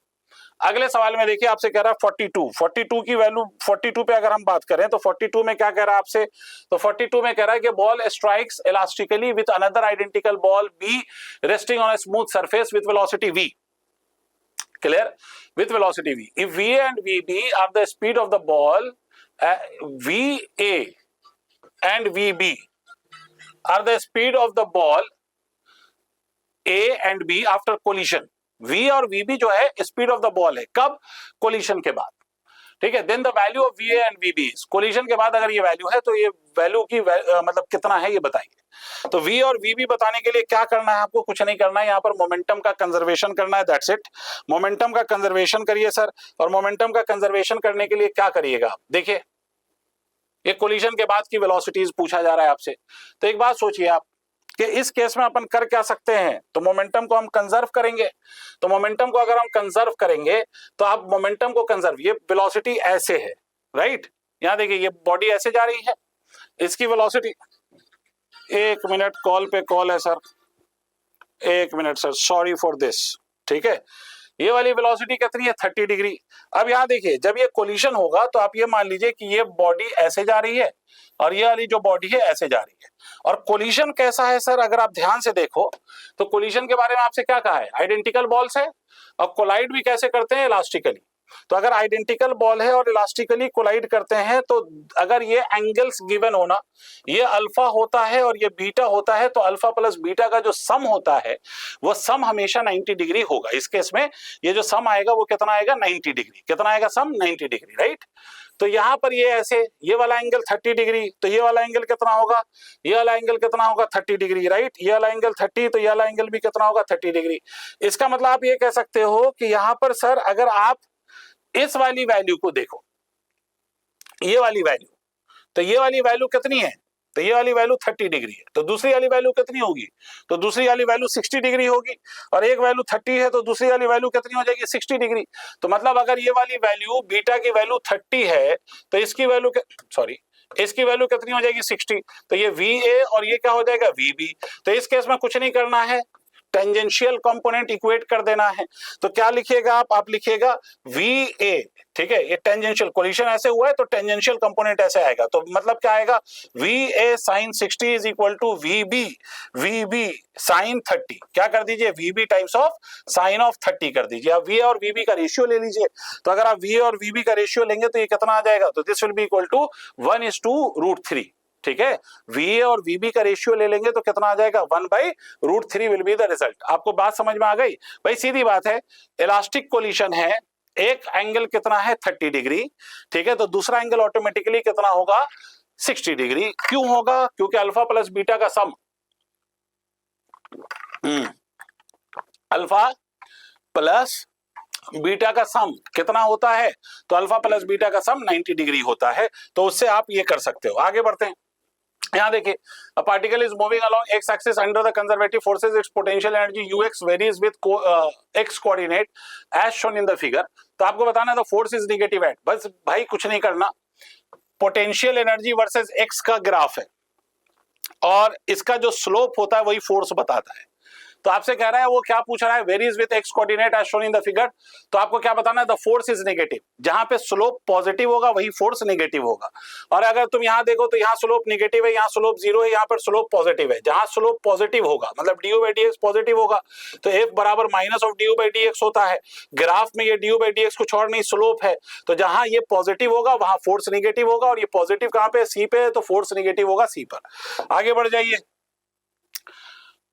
अगले सवाल में देखिए आपसे कह रहा है 42 की वैल्यू, 42 पे अगर हम बात करें तो 42 में क्या कह रहा है आपसे, तो 42 में कह रहा है कि ball strikes elastically with another identical ball B resting on a smooth surface with velocity v, clear, with velocity v. If va and vb are the speed of the ball, va and vb are the speed of the ball a and b after collision, v और vb जो है speed of the ball है, कब, collision के बाद, ठीक है। Then the value of va and vb, collision के बाद अगर ये वैल्यू है तो ये वैल्यू की मतलब कितना है ये बताइए। तो v और vb बताने के लिए क्या करना है आपको, कुछ नहीं करना है, यहाँ पर मोमेंटम का कंजर्वेशन करना है, दैट्स इट। मोमेंटम का कंजर्वेशन करिए सर, और मोमेंटम का कंजर्वेशन करने के लिए क्या करिएगा आप, देखिए ये कोलिशन के बाद की वेलोसिटीज पूछा जा रहा है आपसे। तो एक बात सोचिए आप कि इस केस में अपन कर क्या सकते हैं, तो मोमेंटम को हम कंजर्व करेंगे। तो मोमेंटम को अगर हम कंजर्व करेंगे तो आप मोमेंटम को कंजर्व, ये वेलोसिटी ऐसे है, राइट, यहां देखिए ये बॉडी ऐसे जा रही है, इसकी वेलोसिटी, एक मिनट कॉल पे कॉल है सर, एक minute sir, sorry for this, ठीक है। ये वाली वेलोसिटी कितनी है, 30 डिग्री। अब यहाँ देखिए जब ये कोलिशन होगा तो आप ये मान लीजिए कि ये बॉडी ऐसे जा रही है और ये वाली जो बॉडी है ऐसे जा रही है। और कोलिशन कैसा है सर, अगर आप ध्यान से देखो तो कोलिशन के बारे में आपसे क्या कहा है, आइडेंटिकल बॉल्स है, और कोलाइड भी कैसे करते हैं, इलास्टिकली। तो अगर आइडेंटिकल बॉल है और इलास्टिकली कोलाइड करते हैं तो अगर ये एंगल्स गिवन होना, ये अल्फा होता है और ये बीटा होता है, तो अल्फा प्लस बीटा का जो सम होता है वो सम हमेशा 90 डिग्री होगा। इस केस में ये जो सम आएगा वो कितना आएगा, 90 डिग्री। कितना आएगा सम, 90 डिग्री, राइट। तो यहां पर ये ऐसे, ये वाला एंगल 30 डिग्री, तो ये वाला एंगल कितना होगा, ये वाला एंगल कितना होगा, 30 डिग्री, राइट। ये वाला एंगल 30, तो ये वाला एंगल भी कितना होगा, 30 डिग्री। इसका मतलब आप ये कह सकते हो कि यहां पर सर अगर आप इस वाली वैल्यू को देखो, ये वाली वैल्यू, तो ये वाली वैल्यू कितनी है, तो ये वाली वैल्यू 30 डिग्री है, तो दूसरी वाली वैल्यू कितनी होगी, तो दूसरी वाली वैल्यू 60 डिग्री होगी, और एक वैल्यू 30 है तो दूसरी वाली वैल्यू कितनी हो जाएगी, 60 डिग्री। तो मतलब अगर ये वाली वैल्यू बीटा की वैल्यू 30 है तो इसकी वैल्यू इसकी वैल्यू कितनी हो जाएगी, 60। तो ये VA और ये क्या हो जाएगा, VB। तो इस केस में कुछ नहीं करना है, टेंजेंशियल कंपोनेंट इक्वेट कर देना है। तो क्या लिखिएगा आप लिखिएगा VA, ठीक है। ये टेंजेंशियल कोलिशन ऐसे हुआ है तो टेंजेंशियल कंपोनेंट ऐसे आएगा, तो मतलब क्या आएगा, VA sin 60 is equal to VB sin 30। क्या कर दीजिए, VB times of sine of 30 कर दीजिए। अब VA और VB का रेशियो ले लीजिए, तो अगर आप VA और VB का रेशियो लेंगे तो ये कितना आ जाएगा, तो this will be equal to 1:√3, ठीक है। VA और VB का रेशियो ले लेंगे तो कितना आ जाएगा, 1/√3 विल बी द रिजल्ट। आपको बात समझ में आ गई भाई, सीधी बात है। इलास्टिक कोलिशन है, एक एंगल कितना है, 30 डिग्री, ठीक है, तो दूसरा एंगल ऑटोमेटिकली कितना होगा, 60 डिग्री। क्यों होगा, क्योंकि अल्फा प्लस बीटा का सम, अल्फा प्लस बीटा का सम कितना होता है, तो अल्फा प्लस बीटा का सम 90 डिग्री होता है। तो उससे आप ये कर सकते हो। आगे बढ़ते हैं, यहां देखिए, a particle is moving along x axis under the conservative forces, its potential energy ux varies with x coordinate as shown in the figure। तो आपको बताना है, the force is negative at, बस भाई कुछ नहीं करना, पोटेंशियल एनर्जी वर्सेस x का ग्राफ है और इसका जो स्लोप होता है वही फोर्स बताता है। तो आपसे कह रहा है, वो क्या पूछ रहा है, varies with X coordinate as shown in the figure. तो आपको क्या बताना है, द फोर्स इज नेगेटिव। जहां पे स्लोप पॉजिटिव होगा वही फोर्स नेगेटिव होगा। और अगर तुम यहां देखो तो यहां स्लोप नेगेटिव है, यहां स्लोप 0 है, यहां पर स्लोप पॉजिटिव है। जहां स्लोप पॉजिटिव होगा मतलब du/dx पॉजिटिव होगा तो f बराबर माइनस ऑफ du/dx होता है। ग्राफ में ये du/dx कुछ और नहीं, स्लोप है। तो जहां ये पॉजिटिव होगा वहां फोर्स नेगेटिव होगा, और ये पॉजिटिव कहां पे, C पे है, तो फोर्स नेगेटिव होगा C पर। आगे बढ़ जाइए।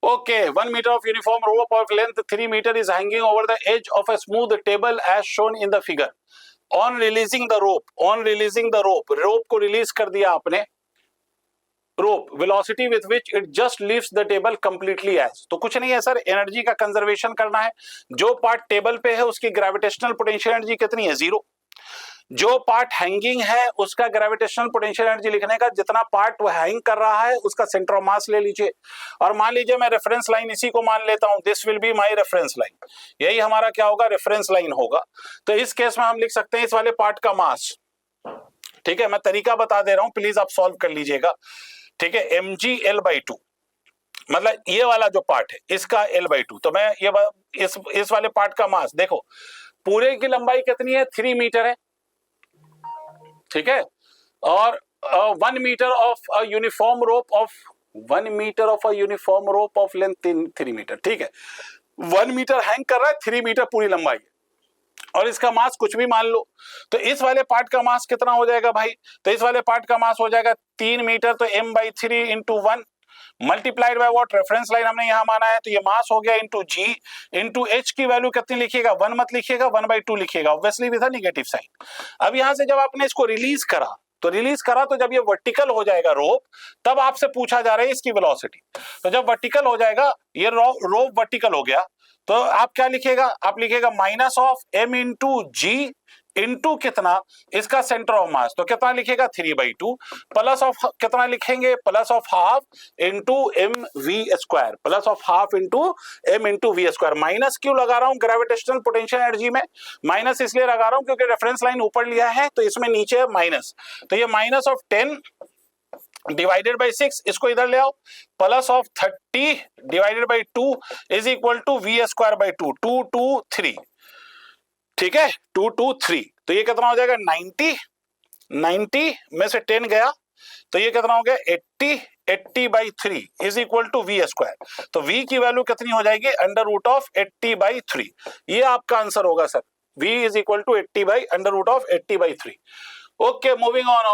Okay, 1 meter of uniform rope of length 3 meter is hanging over the edge of a smooth table as shown in the figure. On releasing the rope, rope को release कर दिया आपने, rope velocity with which it just leaves the table completely as। तो कुछ नहीं है sir, energy का conservation करना है। जो पार्ट टेबल पे है उसकी ग्रेविटेशनल पोटेंशियल एनर्जी कितनी है, 0। जो पार्ट हैंगिंग है उसका ग्रेविटेशनल पोटेंशियल एनर्जी लिखने का, जितना पार्ट वो हैंग कर रहा है उसका सेंटर ऑफ मास ले लीजिए। और मान लीजिए मैं रेफरेंस लाइन इसी को मान लेता हूं, this will be my reference line. यही हमारा क्या होगा, रेफरेंस लाइन होगा। तो इस केस में हम लिख सकते हैं इस वाले पार्ट का मास, ठीक है। मैं तरीका बता दे रहा हूं, प्लीज आप सॉल्व कर लीजिएगा, ठीक है। mg L/2, मतलब ये वाला जो पार्ट है इसका L/2। तो मैं ये इस वाले पार्ट का मास देखो, पूरे की लंबाई कितनी है, 3 मीटर है, ठीक है। और 1 metre of a uniform rope of 1 metre of a uniform rope of length 3 metre, ठीक है। 1 मीटर हैंग कर रहा है, 3 मीटर पूरी लंबाई है, और इसका मास कुछ भी मान लो। तो इस वाले पार्ट का मास कितना हो जाएगा भाई, तो इस वाले पार्ट का मास हो जाएगा 3 मीटर, तो m/3 into 1 multiplied by what, reference line हमने यहां माना है, तो ये मास हो गया इंटू g इंटू h की वैल्यू कितनी लिखिएगा, 1 मत लिखिएगा, 1/2 लिखिएगा, obviously with a negative sign. अब यहां से जब आपने इसको रिलीज करा तो जब ये वर्टिकल हो जाएगा रोप, तब आपसे पूछा जा रहा है इसकी वेलोसिटी। तो जब वर्टिकल हो जाएगा, ये रोप वर्टिकल हो गया, तो आप क्या लिखेगा, आप लिखेगा minus of m into G into कितना, इसका सेंटर ऑफ मास, तो कितना लिखेगा 3/2, प्लस ऑफ कितना लिखेंगे, plus of half into mv², plus of half into m/v²। Minus क्यों लगा रहा हूं ग्रेविटेशनल पोटेंशियल एनर्जी में, माइनस इसलिए लगा रहा हूं क्योंकि रेफरेंस लाइन ऊपर लिया है तो इसमें नीचे है माइनस, तो ये माइनस ऑफ 10 डिवाइडेड बाई 6, इसको इधर ले आओ, plus of 30 divided by 2 is equal to v²/2, 2 2 3, ठीक है, 2 2 3। तो ये कितना हो जाएगा 90 में से 10 गया, तो ये कितना हो गया 80/3 इज इक्वल टू v²। तो v की वैल्यू कितनी हो जाएगी, √80/3। ये आपका आंसर होगा sir, v is equal to 80 by under root of 80 by 3. Okay, moving on. A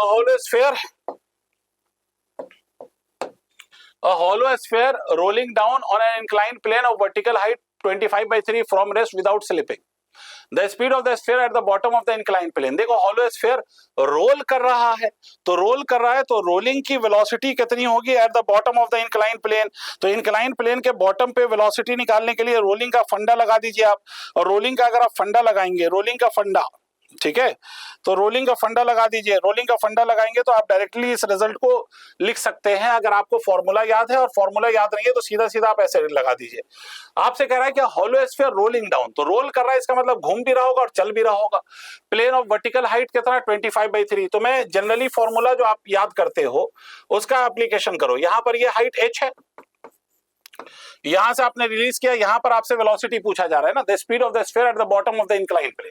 hollow sphere rolling down on an inclined plane of vertical height 25 by 3 from rest without slipping. The speed of the sphere at the bottom of the inclined plane. देखो hollow sphere role कर रहा है, तो role कर रहा है तो rolling की वेलोसिटी कितनी होगी at the bottom of the incline plane. तो इंक्लाइन प्लेन के बॉटम पे वेलोसिटी निकालने के लिए रोलिंग का फंडा लगा दीजिए आप. और रोलिंग का अगर आप फंडा लगाएंगे, रोलिंग का फंडा, ठीक है, तो रोलिंग का फंडा लगा दीजिए. रोलिंग का फंडा लगाएंगे तो आप डायरेक्टली इस रिजल्ट को लिख सकते हैं. अगर आपको फॉर्मूला याद है और फॉर्मूला याद नहीं है तो सीधा सीधा आप ऐसे लगा दीजिए. आपसे कह रहा है कि हॉलो स्फीयर रोलिंग डाउन, तो रोल कर रहा है इसका मतलब घूम भी रहा होगा और चल भी रहा होगा. प्लेन ऑफ वर्टिकल हाइट कितना 25 by 3. तो मैं जनरली फॉर्मूला जो आप याद करते हो उसका एप्लीकेशन करो. यहां पर ये हाइट h है, यहां से आपने रिलीज किया, यहां पर आपसे वेलोसिटी पूछा जा रहा है ना, the speed of the sphere at the bottom of the incline plane.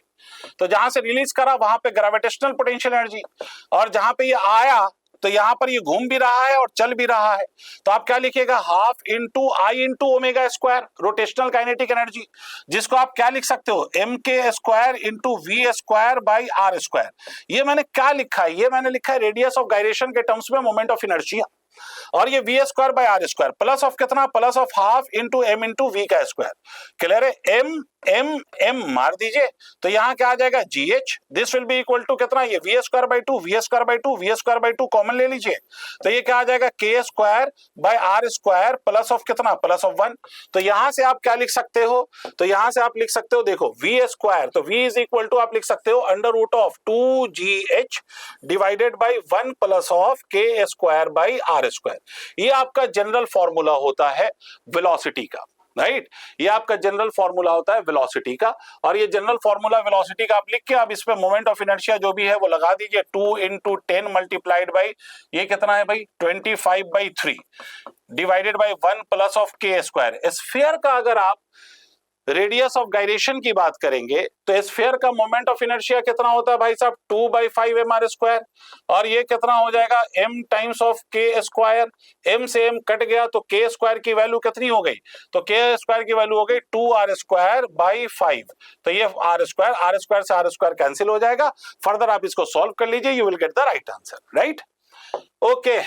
तो जहां से रिलीज करा वहां पे ग्रेविटेशनल पोटेंशियल एनर्जी, और जहां पे ये आया तो यहां पर ये घूम भी रहा है और चल भी रहा है. तो आप क्या लिखिएगा, half into I into omega square rotational kinetic energy, जिसको आप क्या लिख सकते हो, एम के square into V square by R square. ये मैंने क्या लिखा है, ये मैंने लिखा है रेडियस ऑफ गायरेशन के टर्म्स में मोमेंट ऑफ इनर्शिया. और ये V square by R square plus of कितना, plus of half into M into V का स्क्वायर. क्लियर है, एम एम एम मार दीजिए तो यहां क्या आ जाएगा, G H. This will be equal to कितना, ये V square by two, V square by two, V square by two common ले लीजिए तो ये क्या आ जाएगा, K square by R square plus of कितना, प्लस ऑफ 1. तो यहां से आप क्या लिख सकते हो, तो यहां से आप लिख सकते हो, देखो वी स्क्वायर, तो वी इज इक्वल टू आप लिख सकते हो under root of 2gh divided by 1 plus of K square by R square. ये आपका जनरल फॉर्मूला होता है वेलोसिटी का, राइट. ये आपका जनरल फॉर्मूला होता है वेलोसिटी का. और ये जनरल फॉर्मूला वेलोसिटी का आप लिख के आप इसमें मोमेंट ऑफ इनर्शिया जो भी है वो लगा दीजिए. 2 इंटू 10 मल्टीप्लाइड बाई ये कितना है भाई 25 by 3 divided by 1 plus of K square. Sphere का अगर आप रेडियस ऑफ गायरेशन की बात करेंगे तो स्फीयर का मोमेंट ऑफ इनर्शिया कितना होता है भाई साहब, 2/5 mr स्क्वायर. और ये कितना हो जाएगा, m times of K square. m से m कट गया तो के स्क्वायर की वैल्यू कितनी हो गई, तो के स्क्वायर की वैल्यू हो गई 2r स्क्वायर बाई 5. तो ये r स्क्वायर से r स्क्वायर कैंसिल हो जाएगा. फर्दर आप इसको सॉल्व कर लीजिए, you will get the right answer, right. Okay,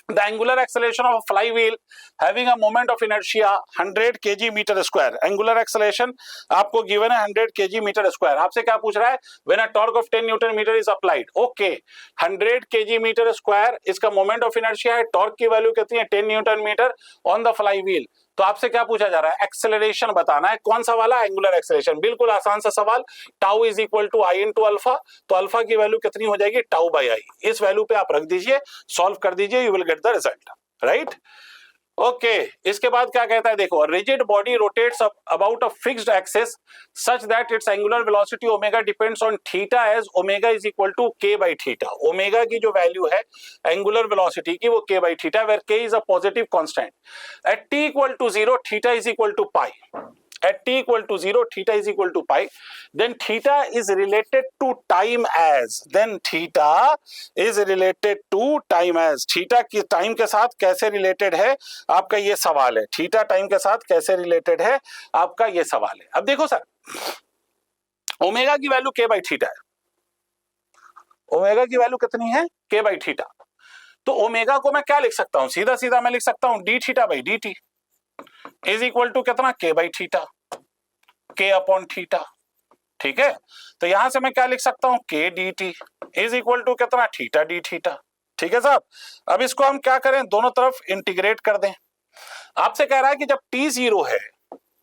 the angular acceleration of a flywheel having a moment of inertia 100 kg meter square. angular acceleration आपको given है 100 kg meter square. आपसे क्या पूछ रहा है, when a torque of 10 Newton meter is applied. okay, 100 kg meter square इसका moment of inertia है, torque की वैल्यू कितनी है 10 Newton meter on the flywheel. तो आपसे क्या पूछा जा रहा है, एक्सेलरेशन बताना है. कौन सा वाला, एंगुलर एक्सेलरेशन. बिल्कुल आसान सा सवाल. Tau is equal to I into alpha, तो अल्फा की वैल्यू कितनी हो जाएगी, टाउ बाई आई. इस वैल्यू पे आप रख दीजिए, सॉल्व कर दीजिए, you will get the result, right. Okay, इसके बाद क्या कहता है, देखो rigid body rotates about a fixed axis such that its angular velocity omega depends on theta as omega is equal to K by theta. Omega की जो value है angular velocity की वो K by theta, where K is a positive constant. At T equal to 0 theta is equal to pi. At t equal to 0 theta is equal to pi. Then theta is related to time as. Then theta is related to time as. Theta की time के साथ कैसे related है आपका ये सवाल है. Theta time के साथ कैसे रिलेटेड है आपका ये सवाल है. अब देखो सर, ओमेगा की वैल्यू के बाई थीटा है. ओमेगा की वैल्यू कितनी है, के बाई थीटा. तो ओमेगा को मैं क्या लिख सकता हूं, सीधा सीधा मैं लिख सकता हूं D theta by D T is equal to कितना, K by theta, K upon theta. ठीक है, तो यहां से मैं क्या लिख सकता हूं, K D T is equal to कितना, थीटा डी थीटा. ठीक है साहब, अब इसको हम क्या करें, दोनों तरफ इंटीग्रेट कर दें. आपसे कह रहा है कि जब टी 0 है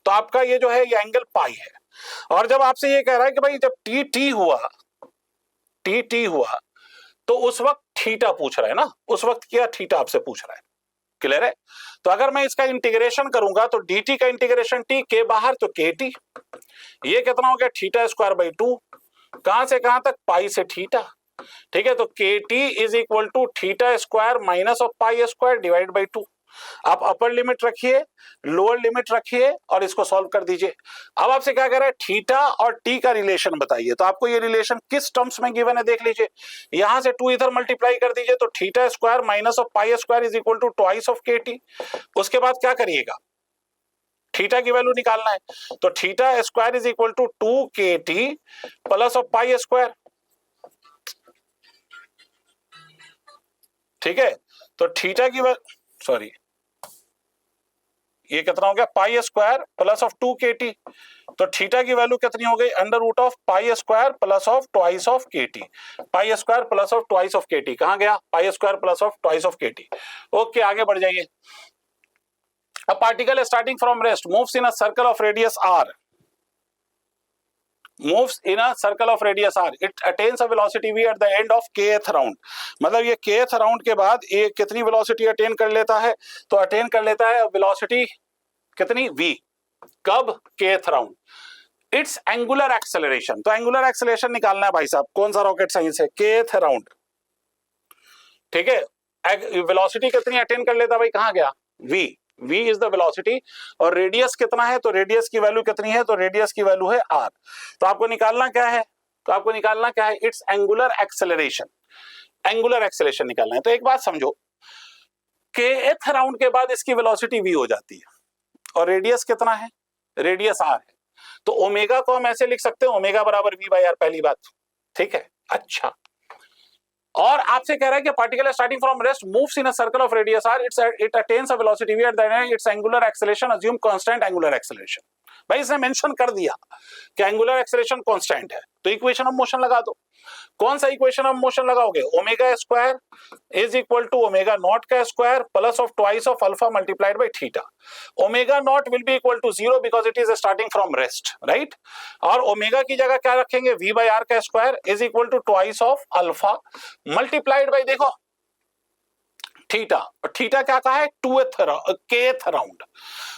तो आपका ये जो है ये एंगल पाई है. और जब आपसे ये कह रहा है कि भाई जब टी टी हुआ तो उस वक्त थीटा पूछ रहा है ना, उस वक्त क्या थीटा आपसे पूछ रहा है. क्लियर है. तो अगर मैं इसका इंटीग्रेशन करूंगा तो dt का इंटीग्रेशन t के बाहर तो kt, ये कितना हो गया थीटा स्क्वायर बाई 2. कहां से कहां तक, पाई से थीटा. ठीक है, तो kt is equal to theta square minus of pi square divide by 2. आप अपर लिमिट रखिए, लोअर लिमिट रखिए और इसको सॉल्व कर दीजिए. अब आपसे क्या कह रहा है, थीटा और टी का रिलेशन बताइए. तो आपको ये रिलेशन किस टर्म्स में गिवन है देख लीजिए. यहां से 2 इधर मल्टीप्लाई कर दीजिए तो theta square minus of pi square is equal to twice of K T. उसके बाद क्या करिएगा, थीटा की वैल्यू निकालना है, तो theta square is equal to 2kt plus of pi square. ठीक है, तो थीटा की सॉरी ये कितना हो गया, pi square plus of 2kt, तो थीटा की वैल्यू कितनी हो गई, under root of pi square plus of twice of kt। Pi square plus of twice of kt कहां गया, pi square plus of twice of kt। Okay, आगे बढ़ जाइए। A particle starting from rest moves in a circle of radius r. Moves in a circle of radius r. It attains a velocity v at the end of kth round. मतलब ये kth round के बाद ये कितनी velocity attain कर लेता है, तो attain कर लेता है velocity कितनी v, कब, kth round. Its angular acceleration, तो angular acceleration निकालना है भाई साहब, कौन सा रॉकेट साइंस है, kth round। ठीक है, velocity कितनी attain कर लेता है भाई, कहां गया, v, v is the velocity, और रेडियस कितना है, तो रेडियस की वैल्यू कितनी है, तो रेडियस की वैल्यू है r। तो आपको निकालना क्या है, तो आपको निकालना क्या है, it's angular acceleration, angular acceleration निकालना है। तो एक बात समझो, kth राउंड के बाद इसकी वेलोसिटी v हो जाती है, और रेडियस कितना है, रेडियस r है, तो ओमेगा को हम ऐसे लिख सकते हैं, ओमेगा बराबर v बाई r, पहली बात। ठीक है, अच्छा, और आपसे कह रहा है कि particle starting from rest moves in a circle of radius r, it attains a velocity v at the end it's angular acceleration assume constant angular acceleration. भाई इसने मेंशन कर दिया कि एंगुलर एक्सेलरेशन कांस्टेंट है, तो इक्वेशन ऑफ मोशन लगा दो। कौन सा इक्वेशन ऑफ मोशन लगाओगे, omega square is equal to omega naught का square plus of twice of alpha multiplied by theta. Omega naught will be equal to 0 because it is starting from rest, right. और omega की जगह क्या रखेंगे, v by r का square is equal to twice of alpha multiplied by, देखो theta, और theta क्या कहा है, kth राउंड।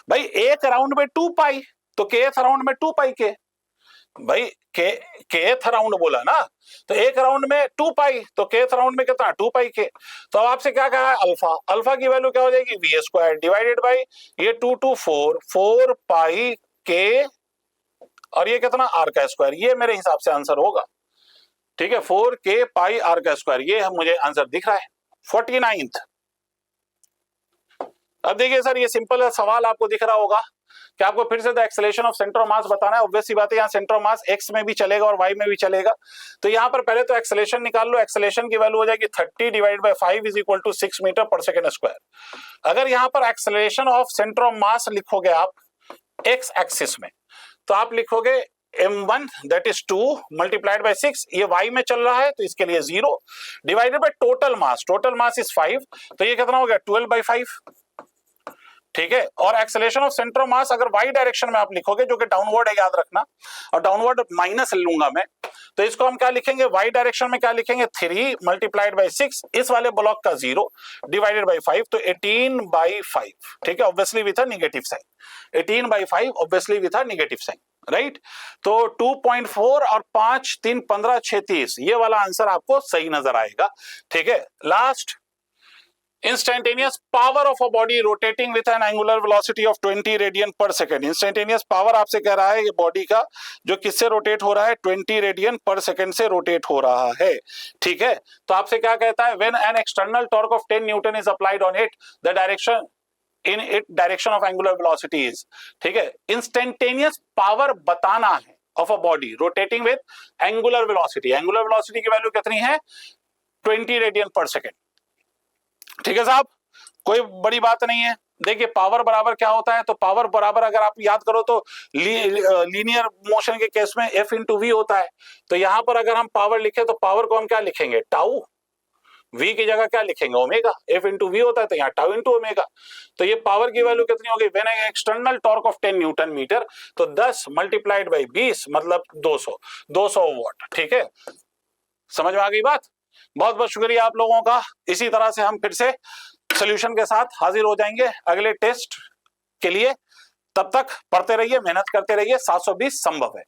भाई एक राउंड में 2 पाई, तो kth राउंड में 2 पाई के, भाई kth राउंड बोला ना, तो एक राउंड में 2 पाई, तो kth राउंड में कितना, 2 पाई के। तो अब आपसे क्या कहा है, अल्फा, अल्फा की वैल्यू क्या हो जाएगी, v स्क्वायर डिवाइडेड बाई ये 2 to 4 पाई के, और ये कितना, r का स्क्वायर। ये मेरे हिसाब से आंसर होगा। ठीक है, 4k पाई r का स्क्वायर, ये मुझे आंसर दिख रहा है 49th। अब देखिए सर, ये सिंपल सवाल आपको दिख रहा होगा कि आपको फिर से the acceleration of centre of मास बताना है। ऑब्वियस सी बात है, यहाँ सेंटर ऑफ मास x में भी चलेगा और y में भी चलेगा। तो यहाँ पर पहले तो एक्सेलरेशन निकाल लो। एक्सेलरेशन की वैल्यू हो जाएगी 30 divide by 5 is equal to 6 metre पर सेकंड स्क्वायर। अगर यहाँ पर acceleration of centre of mass लिखोगे आप x एक्सिस में, तो आप लिखोगे m1 that is 2 multiplied by 6, ये y में चल रहा है तो इसके लिए 0 divided by total mass, total mass is 5, तो ये कितना हो गया 12 बाय 5। ठीक है, और एक्सेलरेशन ऑफ सेंटर ऑफ मास अगर y डायरेक्शन में आप लिखोगे, जो कि डाउनवर्ड है याद रखना, और डाउनवर्ड माइनस लूंगा मैं, तो इसको हम क्या लिखेंगे, y डायरेक्शन में क्या लिखेंगे, 3 मल्टीप्लाइड बाय 6, इस वाले ब्लॉक का 0 डिवाइडेड बाय 5, तो 18 बाय 5। ठीक है, obviously with a negative sign, 18 by 5 obviously with a negative sign, right. तो 2.4 और 5 3 15 6 30, ये वाला आंसर आपको सही नजर आएगा। ठीक है, last, instantaneous power of a body rotating with an angular velocity of 20 radian पर सेकंड। इंस्टेंटेनियस पावर आपसे कह रहा है ये बॉडी का जो किससे रोटेट हो रहा है, 20 रेडियन पर सेकंड से रोटेट हो रहा है। ठीक है, तो आपसे क्या कहता है, when an external torque of 10 Newton is applied on it, the direction in it direction of angular velocity is. ठीक है, इंस्टेंटेनियस पावर बताना है of a body rotating with angular velocity. Angular velocity की वैल्यू कितनी है, 20 radian पर second. ठीक है साहब, कोई बड़ी बात नहीं है। देखिए पावर बराबर क्या होता है, तो पावर बराबर अगर आप याद करो तो लीनियर मोशन के केस में F इंटू वी होता है। तो यहां पर अगर हम पावर लिखे तो पावर को हम क्या लिखेंगे, टाउ, v की जगह क्या लिखेंगे, ओमेगा। F इंटू वी होता है तो यहाँ टाउ इंटू ओमेगा। तो ये पावर की वैल्यू कितनी होगी, when external torque of 10 newton metre, तो 10 मल्टीप्लाइड बाई 20 मतलब 200 वॉट। ठीक है, समझ में आ गई बात। बहुत बहुत शुक्रिया आप लोगों का। इसी तरह से हम फिर से सॉल्यूशन के साथ हाजिर हो जाएंगे अगले टेस्ट के लिए। तब तक पढ़ते रहिए, मेहनत करते रहिए, 720 संभव है।